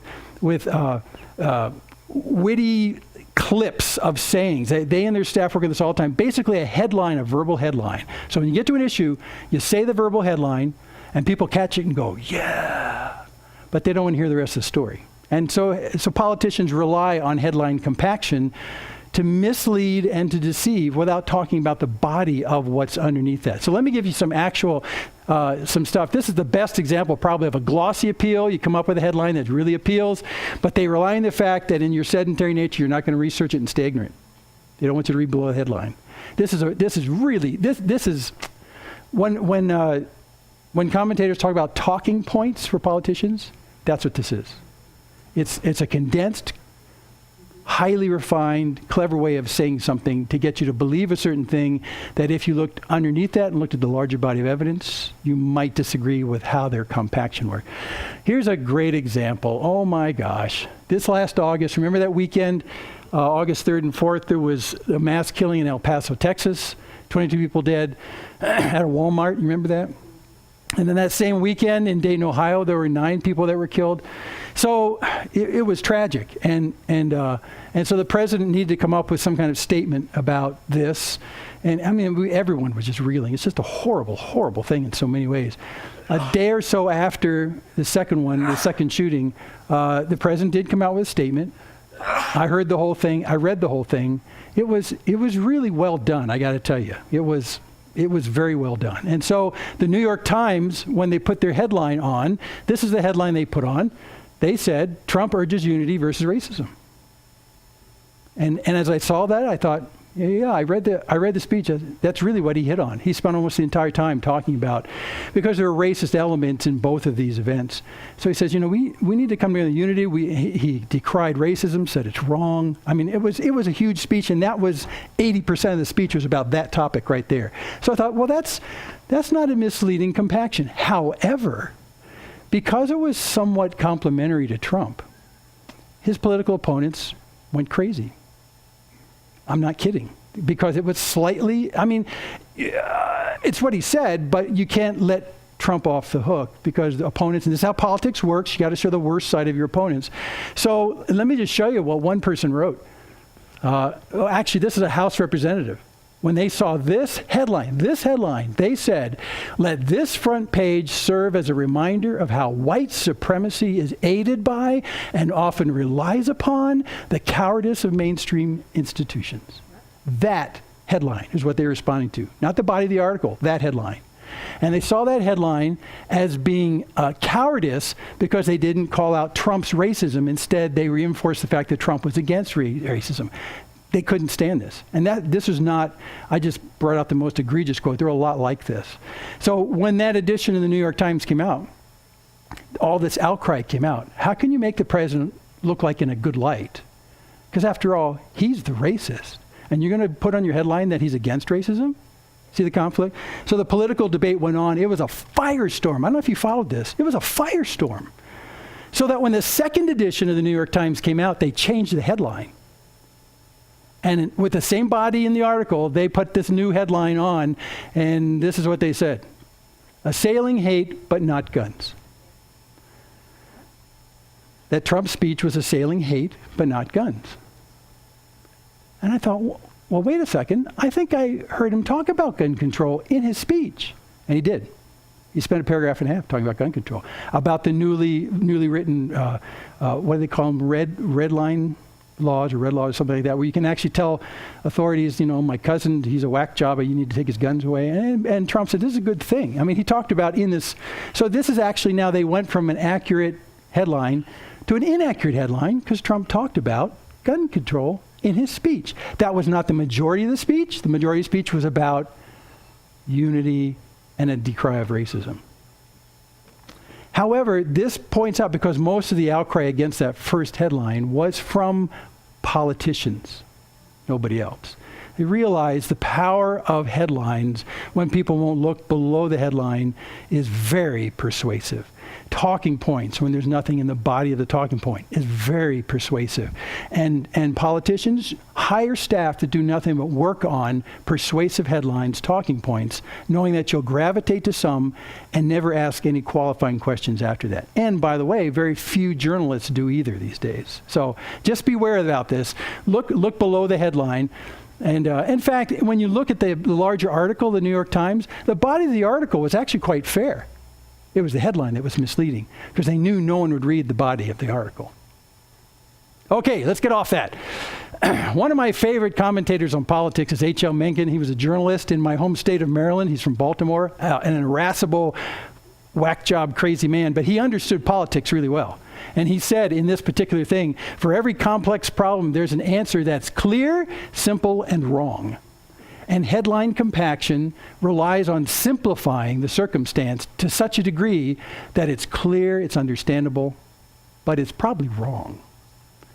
witty clips of sayings. They and their staff work on this all the time. Basically a headline, a verbal headline. So when you get to an issue, you say the verbal headline, and people catch it and go, yeah. But they don't want to hear the rest of the story. And so politicians rely on headline compaction to mislead and to deceive without talking about the body of what's underneath that. So let me give you some actual, some stuff. This is the best example probably of a glossy appeal. You come up with a headline that really appeals, but they rely on the fact that in your sedentary nature, you're not going to research it and stay ignorant. They don't want you to read below the headline. This is when commentators talk about talking points for politicians, that's what this is. It's a condensed, highly refined, clever way of saying something to get you to believe a certain thing that if you looked underneath that and looked at the larger body of evidence, you might disagree with how their compaction worked. Here's a great example. Oh my gosh. This last August, remember that weekend? August 3rd and 4th, there was a mass killing in El Paso, Texas. 22 people dead at a Walmart. You remember that? And then that same weekend in Dayton, Ohio, there were 9 people that were killed. So it was tragic. And so the president needed to come up with some kind of statement about this. And I mean, everyone was just reeling. It's just a horrible, horrible thing in so many ways. A day or so after the second shooting, the president did come out with a statement. I heard the whole thing. I read the whole thing. It was really well done, I got to tell you. It was very well done. And so the New York Times, when they put their headline on, this is the headline they put on. They said, Trump urges unity versus racism. And as I saw that, I thought, yeah, I read the speech. That's really what he hit on. He spent almost the entire time talking about, because there were racist elements in both of these events. So he says, we need to come together in unity. He decried racism, said it's wrong. I mean, it was a huge speech, and that was 80% of the speech was about that topic right there. So I thought, well, that's not a misleading compaction. However, because it was somewhat complimentary to Trump, his political opponents went crazy. I'm not kidding, because it was slightly, I mean, it's what he said, but you can't let Trump off the hook, because the opponents, and this is how politics works, you got to show the worst side of your opponents. So let me just show you what one person wrote. Actually, this is a House representative. When they saw this headline, they said, let this front page serve as a reminder of how white supremacy is aided by and often relies upon the cowardice of mainstream institutions. That headline is what they're responding to, not the body of the article, that headline. And they saw that headline as being cowardice because they didn't call out Trump's racism. Instead, they reinforced the fact that Trump was against racism. They couldn't stand this. And this is not, I just brought out the most egregious quote. There are a lot like this. So when that edition of the New York Times came out, all this outcry came out. How can you make the president look like in a good light? Because after all, he's the racist. And you're going to put on your headline that he's against racism? See the conflict? So the political debate went on. It was a firestorm. I don't know if you followed this. It was a firestorm. So that when the second edition of the New York Times came out, they changed the headline. And with the same body in the article, they put this new headline on, and this is what they said. Assailing hate, but not guns. That Trump's speech was assailing hate, but not guns. And I thought, well, wait a second. I think I heard him talk about gun control in his speech. And he did. He spent a paragraph and a half talking about gun control, about the newly written, what do they call them, red line laws or red laws or something like that, where you can actually tell authorities, my cousin, he's a whack job, you need to take his guns away. And Trump said, this is a good thing. I mean, he talked about in this. So this is actually now they went from an accurate headline to an inaccurate headline because Trump talked about gun control in his speech. That was not the majority of the speech. The majority of the speech was about unity and a decry of racism. However, this points out, because most of the outcry against that first headline was from politicians, nobody else. They realize the power of headlines when people won't look below the headline is very persuasive. Talking points, when there's nothing in the body of the talking point, is very persuasive. And politicians hire staff to do nothing but work on persuasive headlines, talking points, knowing that you'll gravitate to some and never ask any qualifying questions after that. And by the way, very few journalists do either these days. So just beware about this. Look below the headline. And in fact, when you look at the larger article, the New York Times, the body of the article was actually quite fair. It was the headline that was misleading, because they knew no one would read the body of the article. Okay, let's get off that. One of my favorite commentators on politics is H.L. Mencken. He was a journalist in my home state of Maryland. He's from Baltimore, and an irascible, whack job, crazy man, but he understood politics really well. And he said in this particular thing, for every complex problem, there's an answer that's clear, simple, and wrong. And headline compaction relies on simplifying the circumstance to such a degree that it's clear, it's understandable, but it's probably wrong.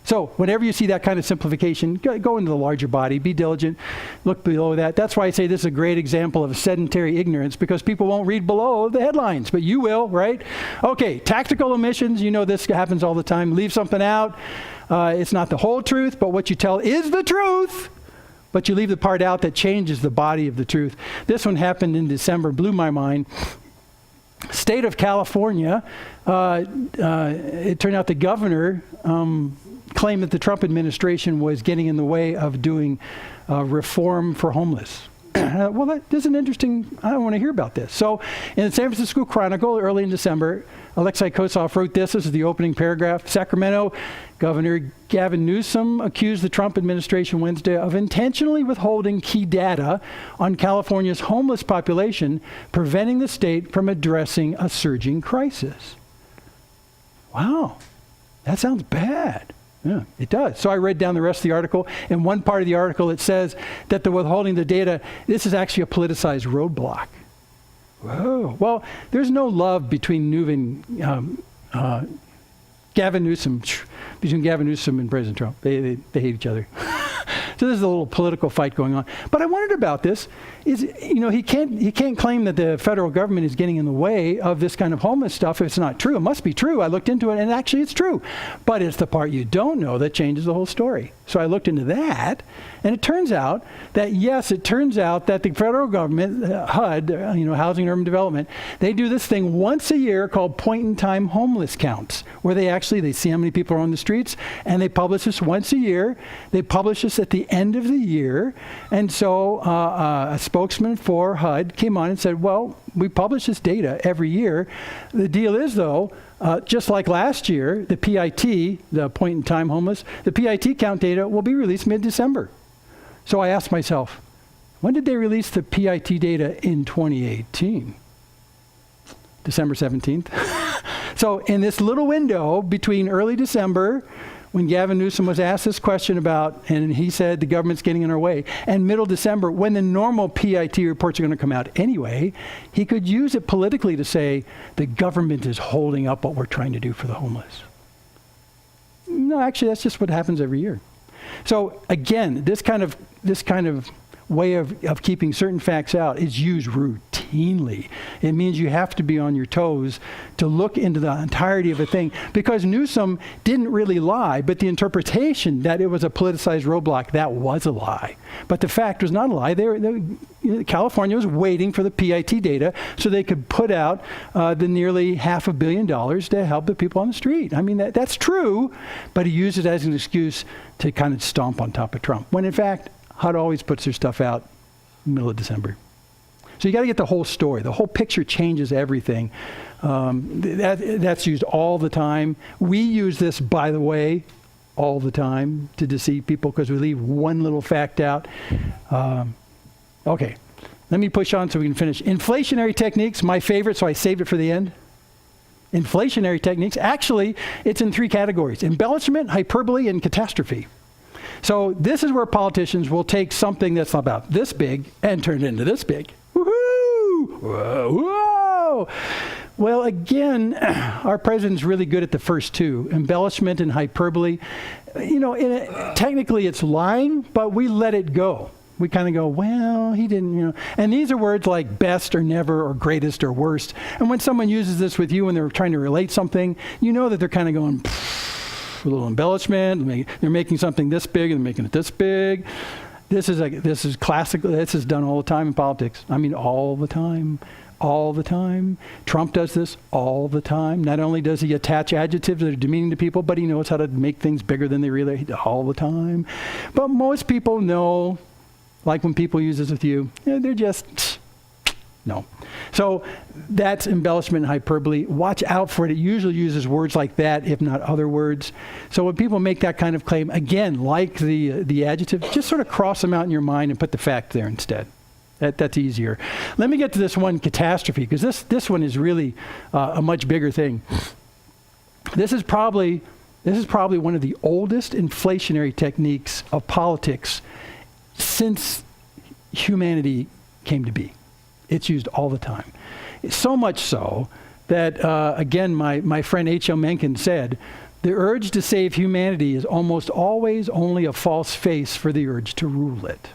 So whenever you see that kind of simplification, go into the larger body, be diligent, look below that. That's why I say this is a great example of sedentary ignorance, because people won't read below the headlines, but you will, right? Okay, tactical omissions, you know this happens all the time. Leave something out. It's not the whole truth, but what you tell is the truth. But you leave the part out that changes the body of the truth. This one happened in December, blew my mind. State of California, it turned out the governor claimed that the Trump administration was getting in the way of doing reform for homeless. Well, that is an interesting, I want to hear about this. So in the San Francisco Chronicle, early in December, Alexei Kosoff wrote this. This is the opening paragraph. Sacramento Governor Gavin Newsom accused the Trump administration Wednesday of intentionally withholding key data on California's homeless population, preventing the state from addressing a surging crisis. Wow, that sounds bad. Yeah, it does. So I read down the rest of the article. In one part of the article, it says that the withholding the data, this is actually a politicized roadblock. Whoa. Well, there's no love between Gavin Newsom and President Trump. They hate each other. So there's a little political fight going on. But I wondered about this. He can't claim that the federal government is getting in the way of this kind of homeless stuff if it's not true. It must be true. I looked into it, and actually it's true. But it's the part you don't know that changes the whole story. So I looked into that, and it turns out that, the federal government, HUD, Housing and Urban Development, they do this thing once a year called point-in-time homeless counts, where they see how many people are on the streets, and they publish this once a year. They publish this at the end of the year, and so a spokesman for HUD came on and said, well, we publish this data every year. The deal is, though, just like last year, the PIT, the point-in-time homeless, the PIT count data will be released mid-December. So I asked myself, when did they release the PIT data in 2018? December 17th. So in this little window between early December, when Gavin Newsom was asked this question and he said the government's getting in our way, and middle December, when the normal PIT reports are going to come out anyway, he could use it politically to say the government is holding up what we're trying to do for the homeless. No, actually, that's just what happens every year. So again, this kind of way of keeping certain facts out is used routinely. It means you have to be on your toes to look into the entirety of a thing, because Newsom didn't really lie, but the interpretation that it was a politicized roadblock, that was a lie. But the fact was not a lie. California was waiting for the PIT data so they could put out the nearly $500 million to help the people on the street. I mean, that's true, but he used it as an excuse to kind of stomp on top of Trump, when in fact, HUD always puts their stuff out middle of December. So you got to get the whole story. The whole picture changes everything. That's used all the time. We use this, by the way, all the time to deceive people because we leave one little fact out. Okay, let me push on so we can finish. Inflationary techniques, my favorite, so I saved it for the end. Inflationary techniques, actually, it's in 3 categories: embellishment, hyperbole, and catastrophe. So this is where politicians will take something that's about this big and turn it into this big. Woohoo! Whoa, whoa! Well, again, our president's really good at the first 2, embellishment and hyperbole. Technically it's lying, but we let it go. We kind of go, well, he didn't, And these are words like best or never or greatest or worst. And when someone uses this with you and they're trying to relate something, you know that they're kind of going, a little embellishment. They're making something this big and they're making it this big. This is classic. This is done all the time in politics. I mean, all the time. Trump does this all the time. Not only does he attach adjectives that are demeaning to people, but he knows how to make things bigger than they really are all the time. But most people know, like when people use this with you, they're just, no. So that's embellishment and hyperbole. Watch out for it. It usually uses words like that, if not other words. So when people make that kind of claim, again, like the adjective, just sort of cross them out in your mind and put the fact there instead. That's easier. Let me get to this one, catastrophe, because this one is really a much bigger thing. This is probably one of the oldest inflationary techniques of politics since humanity came to be. It's used all the time. So much so that, again, my friend H.L. Mencken said The urge to save humanity is almost always only a false face for the urge to rule it.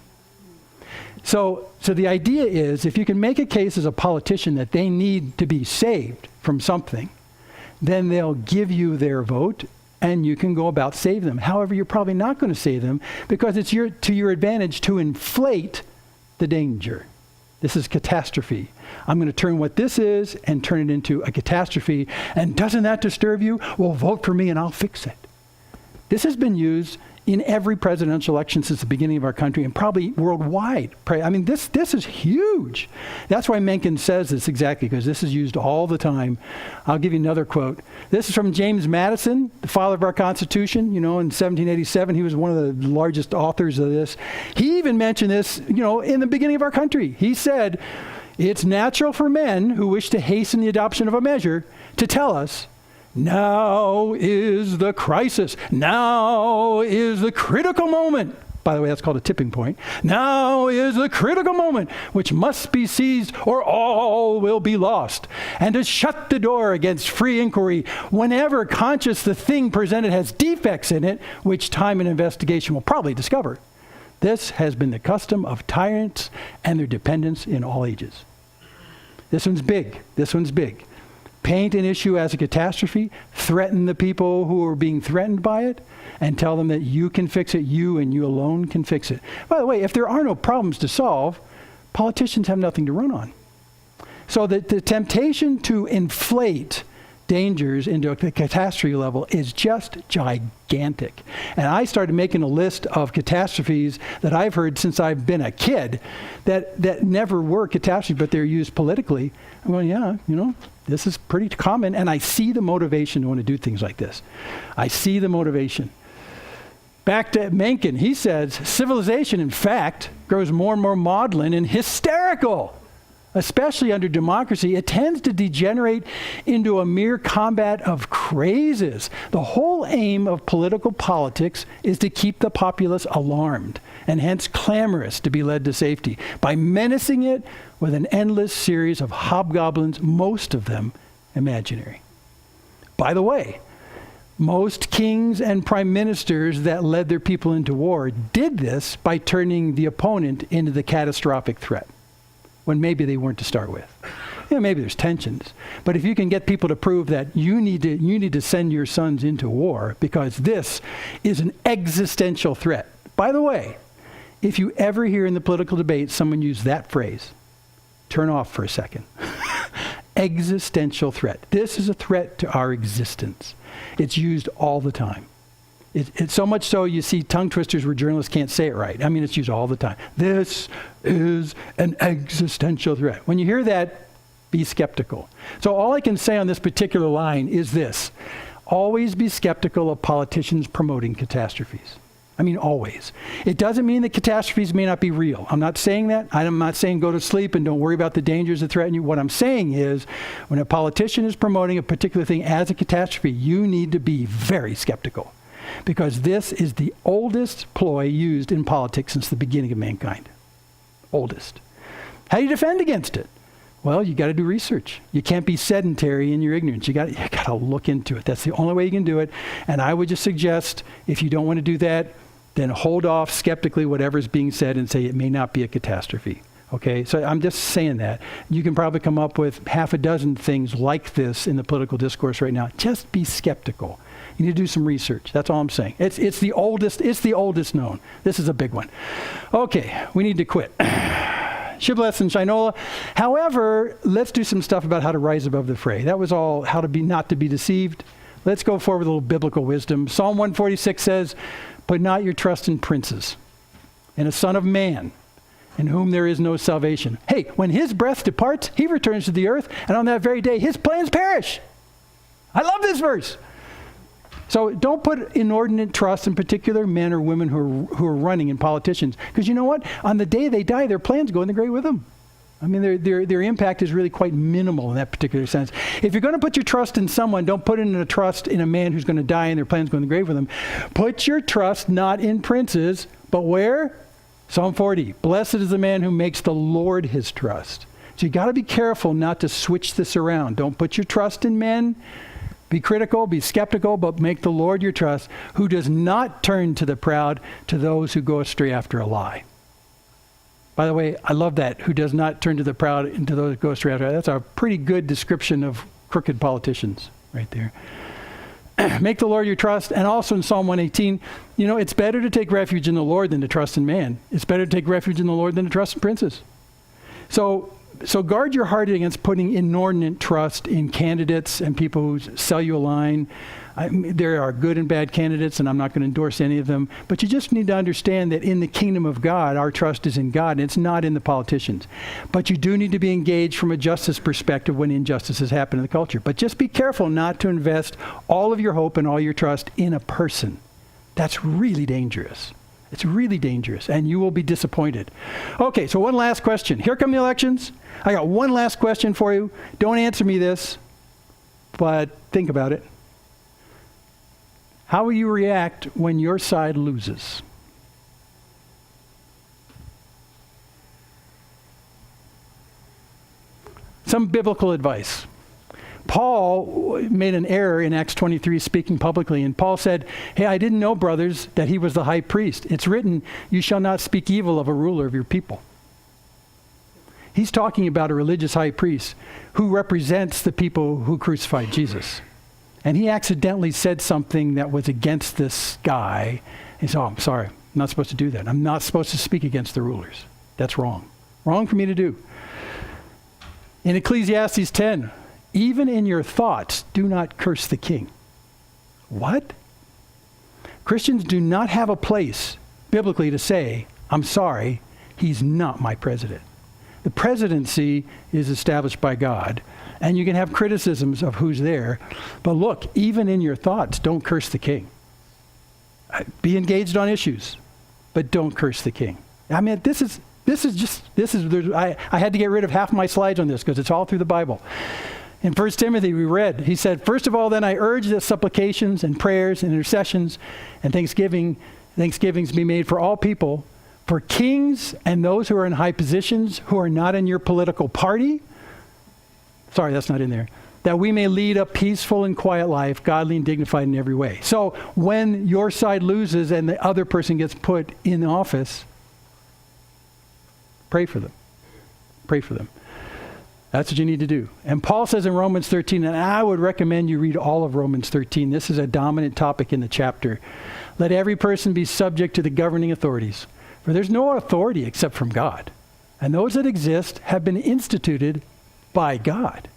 So the idea is, if you can make a case as a politician that they need to be saved from something, then they'll give you their vote and you can go about save them. However, you're probably not going to save them because it's to your advantage to inflate the danger. This is catastrophe. I'm going to turn what this is and turn it into a catastrophe. And doesn't that disturb you? Well, vote for me and I'll fix it. This has been used in every presidential election since the beginning of our country and probably worldwide. I mean, this is huge. That's why Mencken says this exactly, because this is used all the time. I'll give you another quote. This is from James Madison, the father of our Constitution. In 1787, he was one of the largest authors of this. He even mentioned this, in the beginning of our country. He said, "It's natural for men who wish to hasten the adoption of a measure to tell us, now is the crisis. Now is the critical moment." By the way, that's called a tipping point. "Now is the critical moment which must be seized or all will be lost. And to shut the door against free inquiry whenever conscious the thing presented has defects in it, which time and investigation will probably discover. This has been the custom of tyrants and their dependents in all ages." This one's big. This one's big. Paint an issue as a catastrophe, threaten the people who are being threatened by it, and tell them that you can fix it, you and you alone can fix it. By the way, if there are no problems to solve, politicians have nothing to run on. So the temptation to inflate dangers into a catastrophe level is just gigantic. And I started making a list of catastrophes that I've heard since I've been a kid that never were catastrophes, but they're used politically. I'm going, yeah, this is pretty common, and I see the motivation to want to do things like this. I see the motivation. Back to Mencken, he says, civilization, in fact, grows more and more maudlin and hysterical. Especially under democracy, it tends to degenerate into a mere combat of crazes. The whole aim of political politics is to keep the populace alarmed and hence clamorous to be led to safety by menacing it with an endless series of hobgoblins, most of them imaginary. By the way, most kings and prime ministers that led their people into war did this by turning the opponent into the catastrophic threat, when maybe they weren't to start with. Maybe there's tensions. But if you can get people to prove that you need to send your sons into war because this is an existential threat. By the way, if you ever hear in the political debate someone use that phrase, turn off for a second. Existential threat. This is a threat to our existence. It's used all the time. It's so much so you see tongue twisters where journalists can't say it right. I mean, it's used all the time. This is an existential threat. When you hear that, be skeptical. So all I can say on this particular line is this. Always be skeptical of politicians promoting catastrophes. I mean, always. It doesn't mean that catastrophes may not be real. I'm not saying that. I'm not saying go to sleep and don't worry about the dangers that threaten you. What I'm saying is when a politician is promoting a particular thing as a catastrophe, you need to be very skeptical. Because this is the oldest ploy used in politics since the beginning of mankind. Oldest. How do you defend against it? Well, you got to do research. You can't be sedentary in your ignorance. You got to look into it. That's the only way you can do it. And I would just suggest, if you don't want to do that, then hold off skeptically whatever's being said and say it may not be a catastrophe. Okay, so I'm just saying that. You can probably come up with half a dozen things like this in the political discourse right now. Just be skeptical. You need to do some research. That's all I'm saying. It's the oldest known. This is a big one. Okay, we need to quit. Shibboleth and Shinola. However, let's do some stuff about how to rise above the fray. That was all how to be not to be deceived. Let's go forward with a little biblical wisdom. Psalm 146 says, "Put not your trust in princes, in a son of man, in whom there is no salvation." Hey, when his breath departs, he returns to the earth, and on that very day, his plans perish. I love this verse. So don't put inordinate trust in particular men or women who are running in politicians. Because you know what? On the day they die, their plans go in the grave with them. I mean, their impact is really quite minimal in that particular sense. If you're going to put your trust in someone, don't put in a trust in a man who's going to die and their plans go in the grave with them. Put your trust not in princes, but where? Psalm 40. Blessed is the man who makes the Lord his trust. So you got to be careful not to switch this around. Don't put your trust in men. Be critical, be skeptical, but make the Lord your trust, who does not turn to the proud, to those who go astray after a lie. By the way, I love that, who does not turn to the proud and to those who go astray after a lie. That's a pretty good description of crooked politicians right there. Make the Lord your trust. And also in Psalm 118, it's better to take refuge in the Lord than to trust in man. It's better to take refuge in the Lord than to trust in princes. So guard your heart against putting inordinate trust in candidates and people who sell you a line. There are good and bad candidates, and I'm not going to endorse any of them. But you just need to understand that in the kingdom of God, our trust is in God, and it's not in the politicians. But you do need to be engaged from a justice perspective when injustices happen in the culture. But just be careful not to invest all of your hope and all your trust in a person. That's really dangerous. It's really dangerous, and you will be disappointed. Okay, so one last question. Here come the elections. I got one last question for you. Don't answer me this, but think about it. How will you react when your side loses? Some biblical advice. Paul made an error in Acts 23 speaking publicly, and Paul said, hey, I didn't know, brothers, that he was the high priest. It's written, you shall not speak evil of a ruler of your people. He's talking about a religious high priest who represents the people who crucified Jesus. And he accidentally said something that was against this guy. He said, I'm sorry, I'm not supposed to do that. I'm not supposed to speak against the rulers. That's wrong. Wrong for me to do. In Ecclesiastes 10, even in your thoughts, do not curse the king. What? Christians do not have a place biblically to say, I'm sorry, he's not my president. The presidency is established by God. And you can have criticisms of who's there. But look, even in your thoughts, don't curse the king. Be engaged on issues, but don't curse the king. I mean, I had to get rid of half my slides on this because it's all through the Bible. In 1 Timothy, we read, he said, first of all, then I urge that supplications and prayers and intercessions and thanksgivings be made for all people, for kings and those who are in high positions, who are not in your political party. Sorry, that's not in there. That we may lead a peaceful and quiet life, godly and dignified in every way. So when your side loses and the other person gets put in office, pray for them. Pray for them. That's what you need to do. And Paul says in Romans 13, and I would recommend you read all of Romans 13. This is a dominant topic in the chapter. Let every person be subject to the governing authorities, for there's no authority except from God. And those that exist have been instituted by God.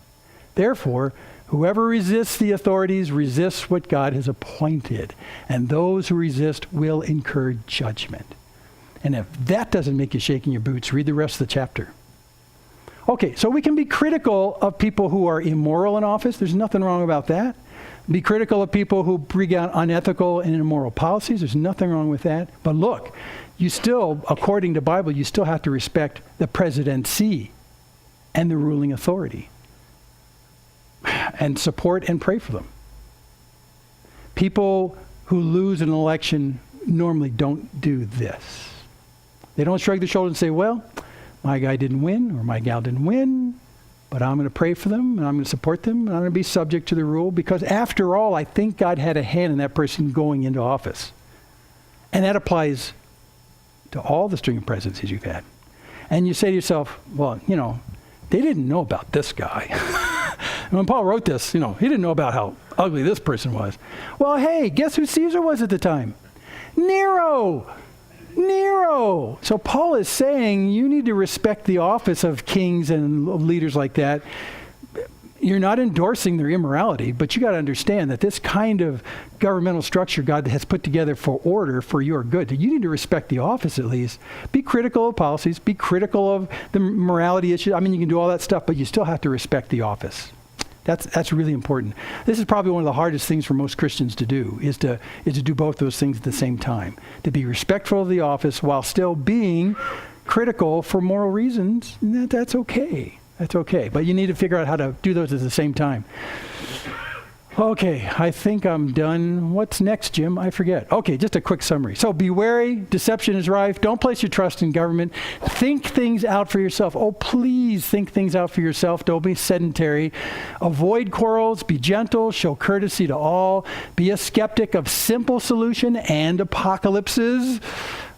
Therefore, whoever resists the authorities resists what God has appointed, and those who resist will incur judgment. And if that doesn't make you shake in your boots, read the rest of the chapter. Okay, so we can be critical of people who are immoral in office. There's nothing wrong about that. Be critical of people who bring out unethical and immoral policies. There's nothing wrong with that. But look, you still, according to Bible, you still have to respect the presidency and the ruling authority, and support and pray for them. People who lose an election normally don't do this. They don't shrug their shoulders and say, well, my guy didn't win or my gal didn't win, but I'm going to pray for them and I'm going to support them and I'm going to be subject to the rule, because after all, I think God had a hand in that person going into office. And that applies to all the string of presidencies you've had. And you say to yourself, well, they didn't know about this guy. When Paul wrote this, he didn't know about how ugly this person was. Well, hey, guess who Caesar was at the time? Nero. So Paul is saying you need to respect the office of kings and leaders like that. You're not endorsing their immorality, but you got to understand that this kind of governmental structure God has put together for order, for your good. You need to respect the office at least. Be critical of policies. Be critical of the morality issues. I mean, you can do all that stuff, but you still have to respect the office. That's really important. This is probably one of the hardest things for most Christians to do, is to do both those things at the same time. To be respectful of the office while still being critical for moral reasons. That's okay. That's okay. But you need to figure out how to do those at the same time. Okay, I think I'm done. What's next, Jim? I forget. Okay, just a quick summary. So be wary, deception is rife. Don't place your trust in government. Think things out for yourself. Oh, please think things out for yourself. Don't be sedentary. Avoid quarrels. Be gentle. Show courtesy to all. Be a skeptic of simple solution and apocalypses.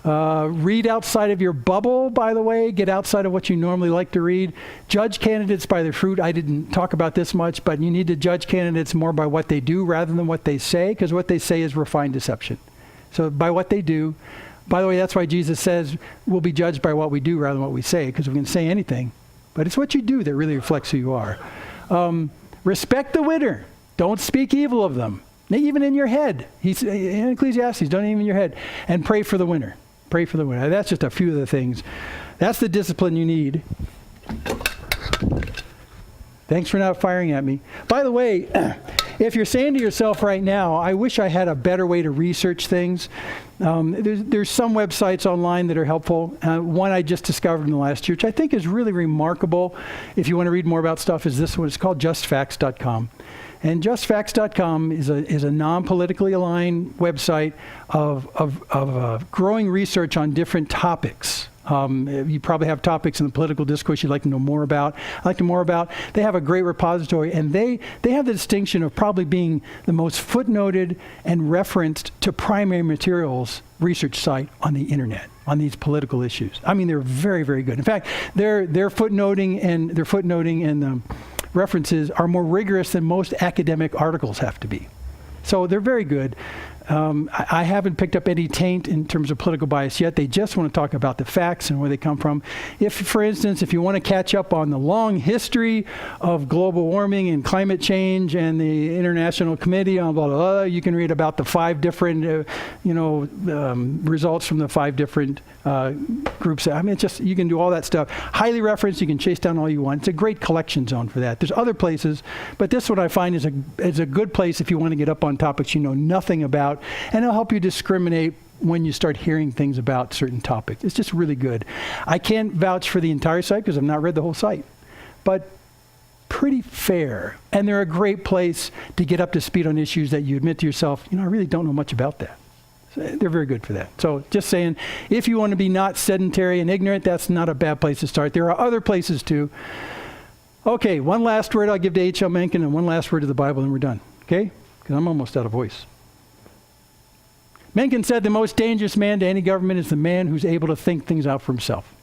Read outside of your bubble, by the way. Get outside of what you normally like to read. Judge candidates by their fruit. I didn't talk about this much, but you need to judge candidates more by what they do rather than what they say, because what they say is refined deception. So by what they do. By the way, that's why Jesus says we'll be judged by what we do rather than what we say, because we can say anything. But it's what you do that really reflects who you are. Respect the winner. Don't speak evil of them. Even in your head. He's in Ecclesiastes, don't even in your head. And pray for the winner. Pray for the winner. That's just a few of the things. That's the discipline you need. Thanks for not firing at me. By the way, if you're saying to yourself right now, I wish I had a better way to research things, there's some websites online that are helpful. One I just discovered in the last year, which I think is really remarkable. If you want to read more about stuff, is this one. It's called justfacts.com. And justfacts.com is a non-politically aligned website of growing research on different topics. You probably have topics in the political discourse you'd like to know more about. They have a great repository, and they have the distinction of probably being the most footnoted and referenced to primary materials research site on the internet on these political issues. I mean, they're very, very good. In fact, their footnoting and references are more rigorous than most academic articles have to be. So they're very good. I haven't picked up any taint in terms of political bias yet. They just want to talk about the facts and where they come from. If, for instance, if you want to catch up on the long history of global warming and climate change and the International Committee on blah, blah, blah, you can read about the 5 different, results from the 5 different groups. I mean, it's just, you can do all that stuff. Highly referenced, you can chase down all you want. It's a great collection zone for that. There's other places, but this one I find is a good place if you want to get up on topics you know nothing about, and it'll help you discriminate when you start hearing things about certain topics. It's just really good. I can't vouch for the entire site because I've not read the whole site, but pretty fair. And they're a great place to get up to speed on issues that you admit to yourself, I really don't know much about that. So they're very good for that. So just saying, if you want to be not sedentary and ignorant, that's not a bad place to start. There are other places too. Okay, one last word I'll give to H.L. Mencken and one last word to the Bible and we're done. Okay? Because I'm almost out of voice. Mencken said the most dangerous man to any government is the man who's able to think things out for himself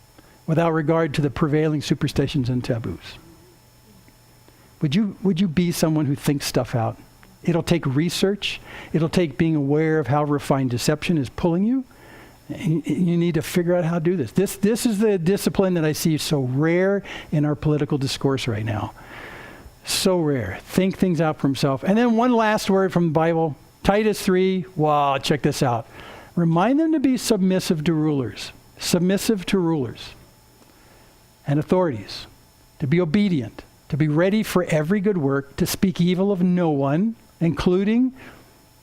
without regard to the prevailing superstitions and taboos. Would you be someone who thinks stuff out? It'll take research. It'll take being aware of how refined deception is pulling you. You need to figure out how to do this. This is the discipline that I see so rare in our political discourse right now. So rare. Think things out for himself. And then one last word from the Bible. Titus 3, wow, check this out. Remind them to be submissive to rulers and authorities, to be obedient, to be ready for every good work, to speak evil of no one, including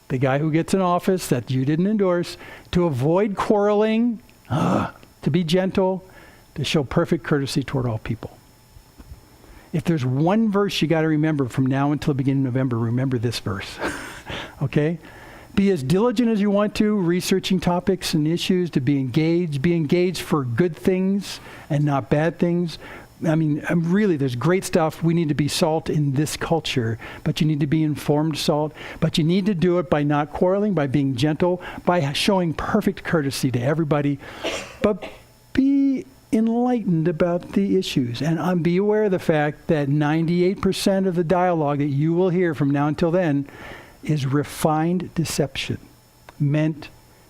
the guy who gets in office that you didn't endorse, to avoid quarreling, to be gentle, to show perfect courtesy toward all people. If there's one verse you got to remember from now until the beginning of November, remember this verse. Okay? Be as diligent as you want to, researching topics and issues, to be engaged. Be engaged for good things and not bad things. I mean, really, there's great stuff. We need to be salt in this culture, but you need to be informed salt. But you need to do it by not quarreling, by being gentle, by showing perfect courtesy to everybody. But be enlightened about the issues. And be aware of the fact that 98% of the dialogue that you will hear from now until then is refined deception meant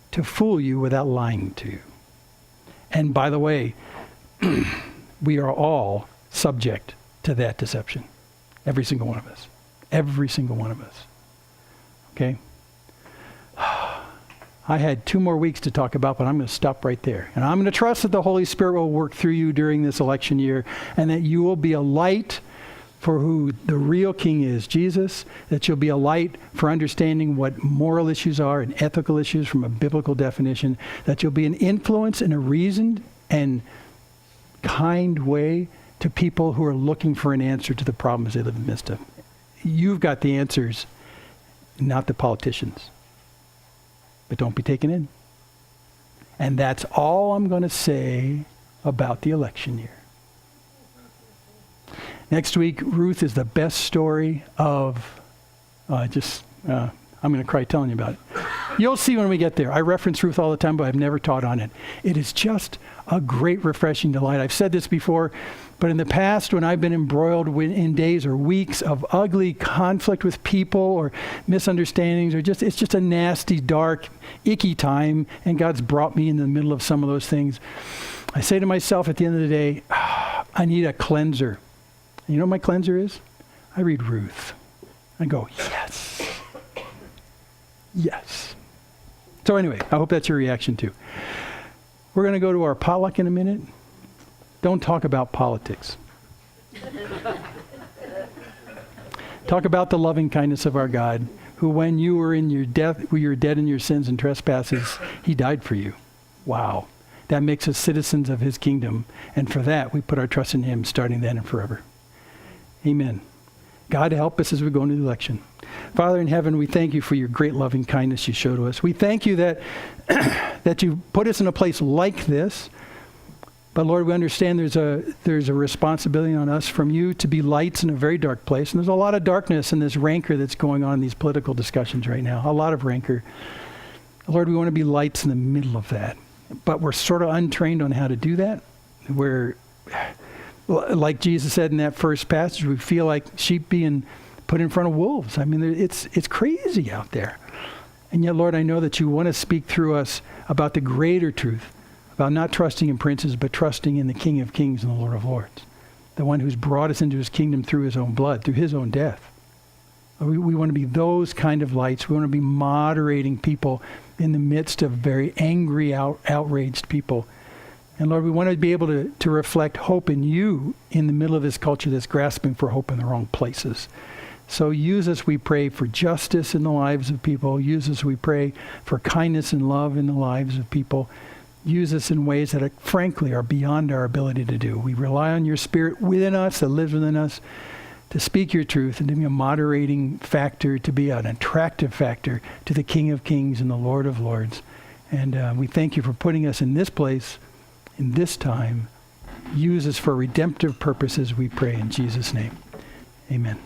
to fool you without lying to you. And by the way, we are all subject to that deception. Every single one of us. Every single one of us. Okay? I had 2 more weeks to talk about, but I'm going to stop right there. And I'm going to trust that the Holy Spirit will work through you during this election year and that you will be a light for who the real king is, Jesus, that you'll be a light for understanding what moral issues are and ethical issues from a biblical definition, that you'll be an influence in a reasoned and kind way to people who are looking for an answer to the problems they live in the midst of. You've got the answers not the politicians. But don't be taken in. And that's all I'm going to say about the election year. Next week, Ruth is the best story of I'm going to cry telling you about it. You'll see when we get there. I reference Ruth all the time, but I've never taught on it. It is just a great, refreshing delight. I've said this before, but in the past, when I've been embroiled in days or weeks of ugly conflict with people or misunderstandings, or it's just a nasty, dark, icky time, and God's brought me in the middle of some of those things, I say to myself at the end of the day, I need a cleanser. And you know what my cleanser is? I read Ruth. I go, yes. Yes. So anyway, I hope that's your reaction too. We're going to go to our potluck in a minute. Don't talk about politics. Talk about the loving kindness of our God, who when you were in your death, when you were dead in your sins and trespasses, he died for you. Wow. That makes us citizens of his kingdom. And for that, we put our trust in him starting then and forever. Amen. God, help us as we go into the election. Father in heaven, we thank you for your great loving kindness you show to us. We thank you that, that you put us in a place like this. But Lord, we understand there's a responsibility on us from you to be lights in a very dark place. And there's a lot of darkness and this rancor that's going on in these political discussions right now. A lot of rancor. Lord, we want to be lights in the middle of that. But we're sort of untrained on how to do that. We're, like Jesus said in that first passage, we feel like sheep being put in front of wolves. I mean, it's crazy out there. And yet, Lord, I know that you want to speak through us about the greater truth, about not trusting in princes, but trusting in the King of Kings and the Lord of Lords, the one who's brought us into his kingdom through his own blood, through his own death. We want to be those kind of lights. We want to be moderating people in the midst of very angry, outraged people. And Lord, we want to be able to reflect hope in you in the middle of this culture that's grasping for hope in the wrong places. So use us, we pray, for justice in the lives of people. Use us, we pray, for kindness and love in the lives of people. Use us in ways that, frankly, are beyond our ability to do. We rely on your Spirit within us, that lives within us, to speak your truth and to be a moderating factor, to be an attractive factor to the King of Kings and the Lord of Lords. And we thank you for putting us in this place, in this time. Use us for redemptive purposes, we pray in Jesus' name. Amen.